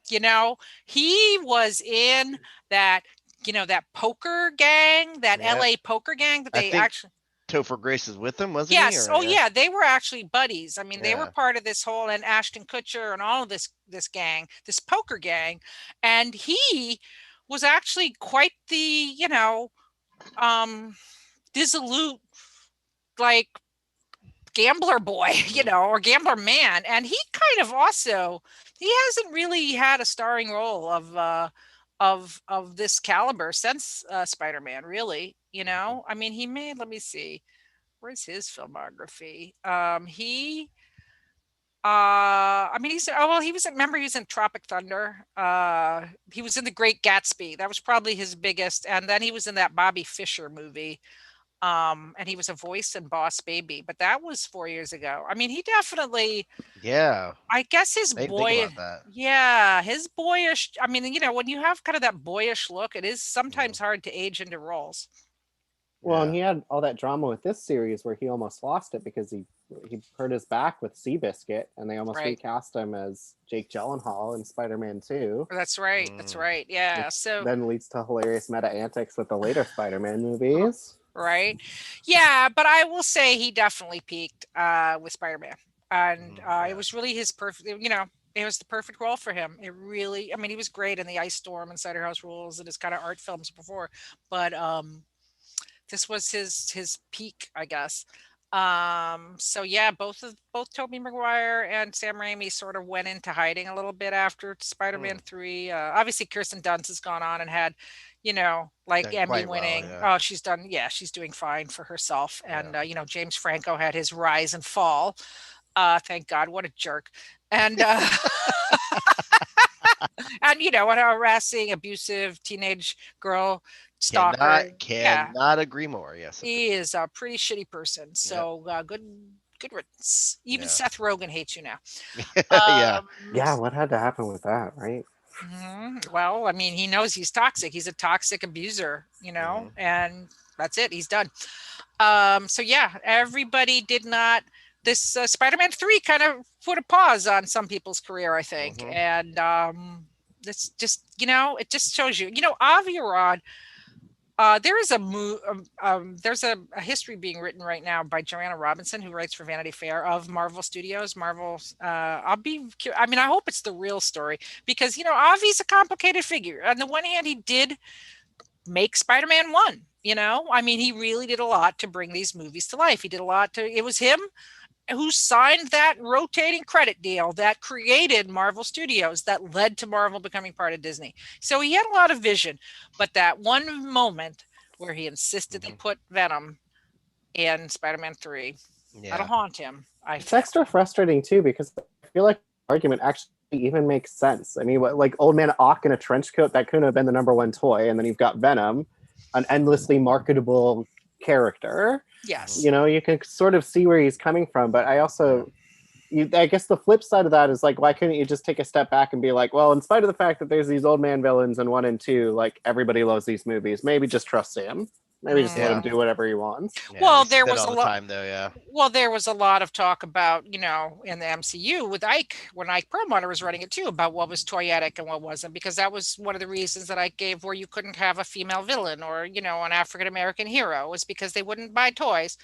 You know, he was in that, that poker gang, that Yep. LA poker gang that I they think actually. Topher Grace is with him, wasn't he? Yes. Or Oh, yeah. yeah. They were actually buddies. I mean, they were Yeah. part of this whole and Ashton Kutcher and all of this gang, this poker gang, and he was actually quite the um dissolute like gambler boy, Hmm. or gambler man, and he kind of also he hasn't really had a starring role of this caliber since Spider-Man, really. Hmm. I mean, he made. Let me see. Where's his filmography? I mean, he was. Remember, he was in Tropic Thunder. He was in The Great Gatsby. That was probably his biggest. And then he was in that Bobby Fischer movie. And he was a voice in Boss Baby, but that was 4 years ago. I mean, he definitely. Yeah. I guess his I didn't think boy. about that. Yeah, his boyish. I mean, when you have kind of that boyish look, it is Hmm. sometimes hard to age into roles. Well, and Yeah. he had all that drama with this series where he almost lost it because he hurt his back with Seabiscuit, and they almost Right. recast him as Jake Gyllenhaal in Spider-Man 2, That's right. That's Mm. right. Yeah. which So. then leads to hilarious meta antics with the later Spider-Man movies. Right? Yeah, but I will say he definitely peaked with Spider-Man, and Mm, it yeah. was really his perfect. It was the perfect role for him. It really. I mean, he was great in the Ice Storm and Cider House Rules and his kind of art films before, but this was his peak, I guess. So yeah, both Tobey Maguire and Sam Raimi sort of went into hiding a little bit after Spider-Man Hmm. 3. Obviously Kirsten Dunst has gone on and had, like Done Emmy quite well. winning. Yeah. Oh, she's doing fine for herself. Yeah. And James Franco had his rise and fall. Thank God, what a jerk. And and what a harassing, abusive teenage girl Cannot stalker. Yeah, cannot agree more. Yes. he is a pretty shitty person. Yep. So good riddance. Even Yeah. Seth Rogen hates you now. Yeah. Yeah, what had to happen with that, right? Well, I mean, he knows he's toxic. He's a toxic abuser, Hmm. and that's it. He's done. So yeah, everybody did not. This Spider-Man 3 kind of put a pause on some people's career, I think, Hmm. and this just it just shows you. Avi Arad. There is there's a history being written right now by Joanna Robinson, who writes for Vanity Fair, of Marvel Studios. I mean, I hope it's the real story because Avi's a complicated figure. On the one hand, he did make Spider-Man 1. I mean, he really did a lot to bring these movies to life. He did a lot to. It was him who signed that rotating credit deal that created Marvel Studios that led to Marvel becoming part of Disney. So he had a lot of vision, but that one moment where he insisted they Hmm. put Venom in Spider-Man 3, that'll Yeah. haunt him, I It's feel. extra frustrating too because I feel like the argument actually even makes sense. I mean, what, like Old Man Ock in a trench coat, that couldn't have been the number one toy, and then you've got Venom, an endlessly marketable character. Hmm. Yes. You can sort of see where he's coming from, but I Yeah. also I guess the flip side of that is like, why couldn't you just take a step back and be like, well, in spite of the fact that there's these old man villains in 1 and 2, like everybody loves these movies. Maybe just trust Sam. Maybe just let Yeah. him do whatever he wants. Yeah. We Well, see there that was all a the lot. time, though. Yeah. Well, there was a lot of talk about, in the MCU with Ike, when Ike Perlmutter was writing it too, about what was toyetic and what wasn't, because that was one of the reasons that Ike gave where you couldn't have a female villain or, an African American hero, was because they wouldn't buy toys.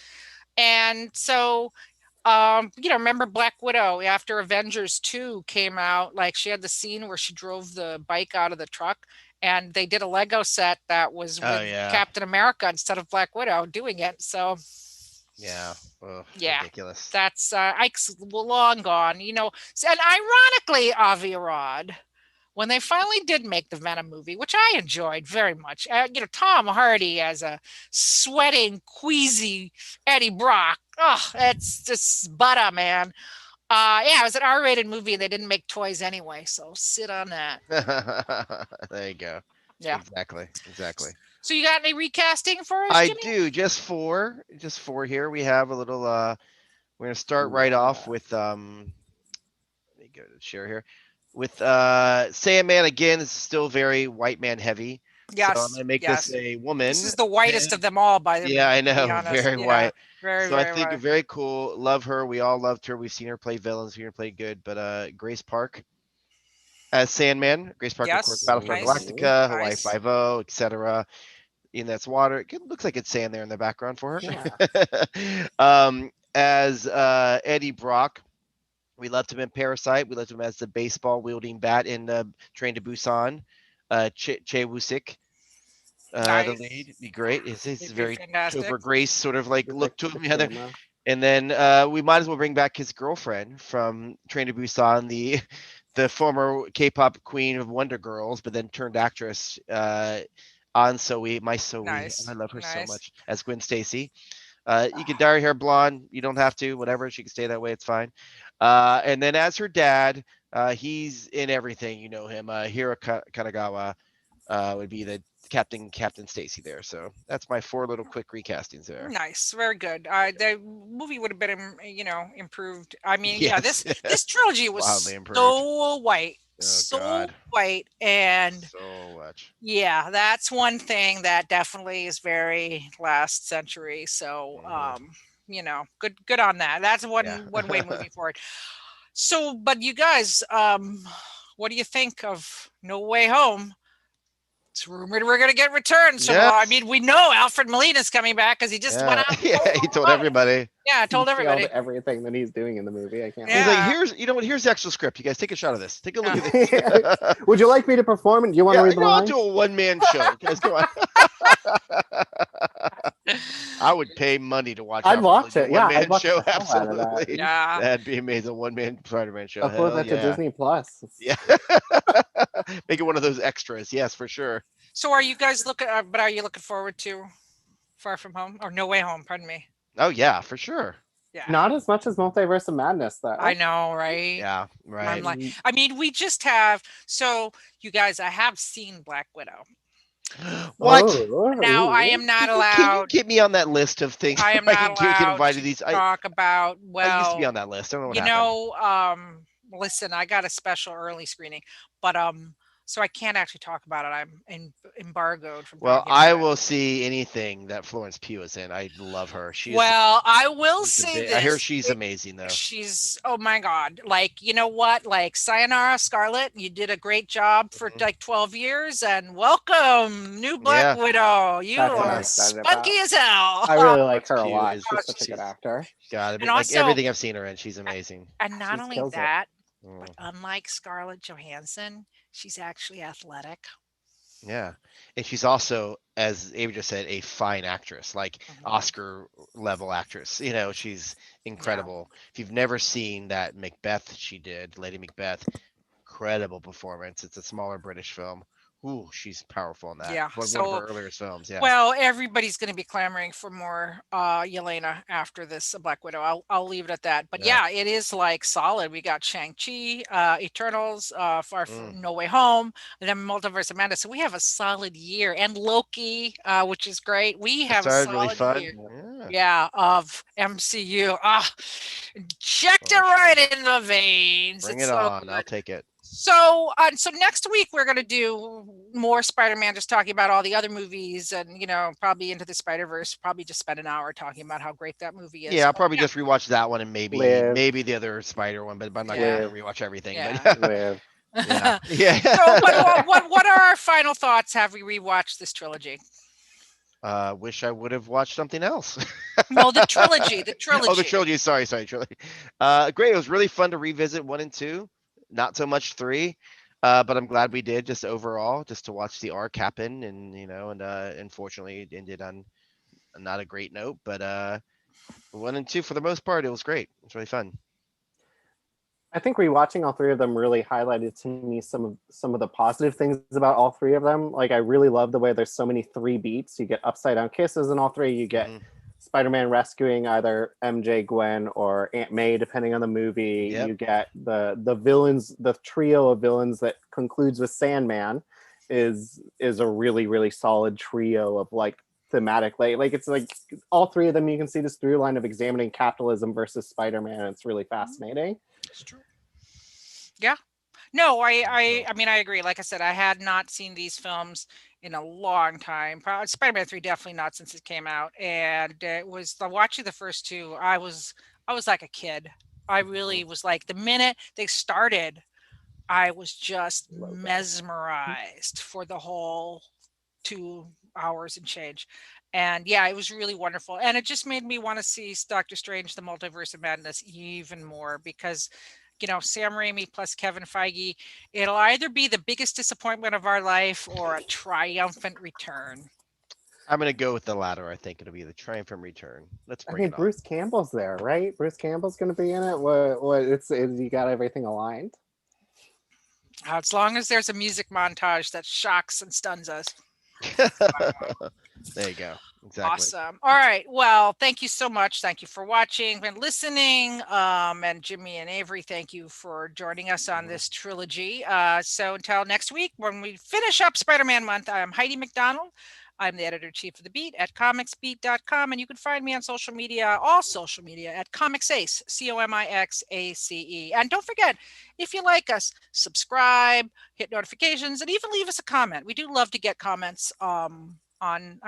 And so, remember Black Widow after Avengers 2 came out, like she had the scene where she drove the bike out of the truck and they did a Lego set that was Oh with yeah. Captain America instead of Black Widow doing it. So Yeah. Ugh, Yeah, ridiculous. that's Ike's long gone. And ironically, Avi Arad, when they finally did make the Venom movie, which I enjoyed very much, Tom Hardy as a sweating, queasy Eddie Brock. Oh, it's just butter, man. Yeah, it was an R-rated movie. They didn't make toys anyway, so sit on that. There you go. Yeah. Exactly. Exactly. So you got any recasting for us, I Jimmy? do just four here. We have a little we're gonna start right off Yeah. with let me go to share here with Sandman again. Is still very white man heavy, so I'm Yes, gonna make this yes. a This woman. is the whitest of them all, Yeah, I to be know, honest. very Yeah, white. very, So I very think white. very cool. Love her. We all loved her. We've seen her play villains, seen her play good. But Grace Park as Sandman. Grace Park, of course, Yes, Battlestar nice, Mhm. Galactica, Hawaii nice. Five O, etc. In that's water. Looks like it's sand there in the background for Yeah. her. As Eddie Brock, we loved him in Parasite. We loved him as the baseball wielding bat in Train to Busan. Che Woo-sik, the Nice. lead, be great. It's It'd be very fantastic. Topher Grace sort of like look to The him. Yeah, coma. and then we might as well bring back his girlfriend from Train to Busan, the the former K-pop queen of Wonder Girls, but then turned actress. An Soe, my Soe, I Nice, love her so nice. much as Gwen Stacy. You can dye her hair blonde. You don't have to. Whatever. She can stay that way. It's fine. And then as her dad, he's in everything. You know him. Hiro Kanagawa would be the Captain Stacy there. So that's my four little quick recastings there. Nice, very good. The movie would have been, improved. I mean, yeah, Yes, this trilogy wildly was improved. Oh so God, white, and so much. yeah, that's one thing that definitely is very last century. So, Hmm. good on that. That's Yeah. one way moving forward. So, but you guys, what do you think of No Way Home? It's rumored we're going to get returns. So, I Yes. mean, we know Alfred Molina's coming back because he just went Yeah. out. Yeah. He told everybody. Yeah, I told Detailed everybody. everything that he's doing in the movie. I can't He's wait. like, Yeah. here's, you know what? Here's the actual script. You guys take a shot of this. Take a look Yeah. at this. Would you like me to perform? And do you want to Yeah, read the I'll do lines? a one man show. Guys, come on. I would pay money to watch I'd Alfred Molina watch do a it. one Yeah, I'd man watch show. the hell out of that. Absolutely. Yeah. That'd be amazing. One man Spider Man show. Upload Hell that to yeah. Disney Plus. Yeah. Make it one of those extras. Yes, for sure. So, are you guys looking? But are you looking forward to Far From Home or No Way Home? Pardon me. Oh, yeah, for sure. Yeah, Not as much as Multiverse of Madness, I though. know, right? Yeah, I'm right. like, I mean, we just have. So, you guys, I have seen Black Widow. What? Now, I Oh, am not Can you allowed. get me on that list of things I am I not can do? Get allowed invited to to these. talk about. I used to be Well, on that list. I don't know what you happened. know, listen, I got a special early screening, but so I can't actually talk about it. I'm embargoed from Well, talking I about it. will see anything that Florence Pugh is in. I love her. Well, I will She's a say bit. I hear this. she's amazing though. She's, oh my God. Like, you know what? Like, sayonara, Scarlett. You did a great job for Mhm. like 12 years, and welcome, new Black Yeah, Widow. You that's what I'm are yeah. excited spunky about. as hell. I really like Florence her a Pugh lot. is She's such a good she's actor. got it. And Like also, everything I've seen her in, she's amazing. and not She only kills it. that, but Mm, unlike Scarlett Johansson, she's actually athletic. yeah, and she's also, as Avery just said, a fine actress, like Mhm. Oscar level actress. You know, she's Yeah. incredible. If you've never seen that Macbeth she did, Lady Macbeth, incredible performance. It's a smaller British film. Ooh, she's powerful in that. Yeah. One of So, her earlier films. Yeah. well, everybody's going to be clamoring for more Yelena after this Black Widow. I'll leave it at that. But Yeah. yeah, it is like solid. We got Shang-Chi, Eternals, Far Mm. From No Way Home, and then Multiverse of Madness. So we have a solid year, and Loki, which is great. We That have a started really solid fun. year. Yeah, Yeah, of MCU. Checked it for sure. right in the veins. Bring It's it so on. I'll good. take it. So next week we're gonna do more Spider-Man, just talking about all the other movies, and probably into the Spider-Verse. Probably just spend an hour talking about how great that movie is. Yeah, I'll But probably yeah, just rewatch that one and Live, maybe the other Spider one, but I'm not gonna yeah, live, rewatch everything. But yeah. live. yeah, So, but yeah. what are our final thoughts? Have we rewatched this trilogy? Wish I would have watched something else. No, the trilogy, the Oh, the trilogy. trilogy. Sorry, trilogy. Great. It was really fun to revisit one and two. Not so much three, but I'm glad we did. Just overall, just to watch the arc happen, and unfortunately, it ended on not a great note. But One and two, for the most part, it was great. It was really fun. I think rewatching all three of them really highlighted to me some of the positive things about all three of them. Like I really love the way there's so many three beats. You get upside down kisses in all three. You get Hmm. Spider-Man rescuing either MJ, Gwen, or Aunt May, depending on the movie. Yep. You get the villains, the trio of villains that concludes with Sandman, is a really solid trio of like thematic like it's like all three of them you can see this through line of examining capitalism versus Spider-Man. It's really fascinating. It's true. Yeah. No, So, I mean, I agree. Like I said, I had not seen these films in a long time. Probably Spider-Man 3, definitely not since it came out. And it was the watching the first two, I was like a kid. I really mhm. was like the minute they started, I was just Logo. mesmerized for the whole 2 hours and change. And yeah, it was really wonderful. And it just made me want to see Doctor Strange, the Multiverse of Madness even more because, Sam Raimi plus Kevin Feige, it'll either be the biggest disappointment of our life or a triumphant return. I'm gonna go with the latter. I think it'll be the triumphant return. Let's I bring mean, it on. Bruce Campbell's there, right? Bruce Campbell's going to be in it. You got everything aligned. As long as there's a music montage that shocks and stuns us. There you go. Exactly. Awesome. All right. Well, thank you so much. Thank you for watching and listening. And Jimmy and Avery, thank you for joining us on Mhm. this trilogy. So until next week, when we finish up Spider Man month, I'm Heidi McDonald. I'm the editor chief of the Beat at comicsbeat.com. And you can find me on social media, all social media at Comixace, COMIXACE. And don't forget, if you like us, subscribe, hit notifications, and even leave us a comment. We do love to get comments. On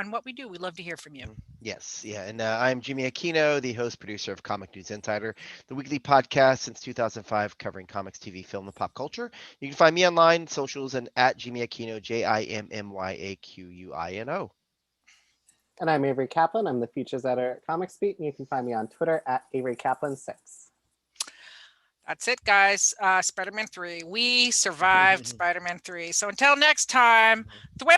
what we do. We love to hear from you. Mhm. Yes, yeah, and I'm Jimmy Aquino, the host producer of Comic News Insider, the weekly podcast since 2005 covering comics, TV, film, and pop culture. You can find me online, socials, and at Jimmy Aquino, JIMMYAQUINO. And I'm Avery Kaplan. I'm the features editor at Comics Beat, and you can find me on Twitter at Avery Kaplan 6. That's it, guys. Spider Man 3. We survived Spider Man 3. So until next time, thwip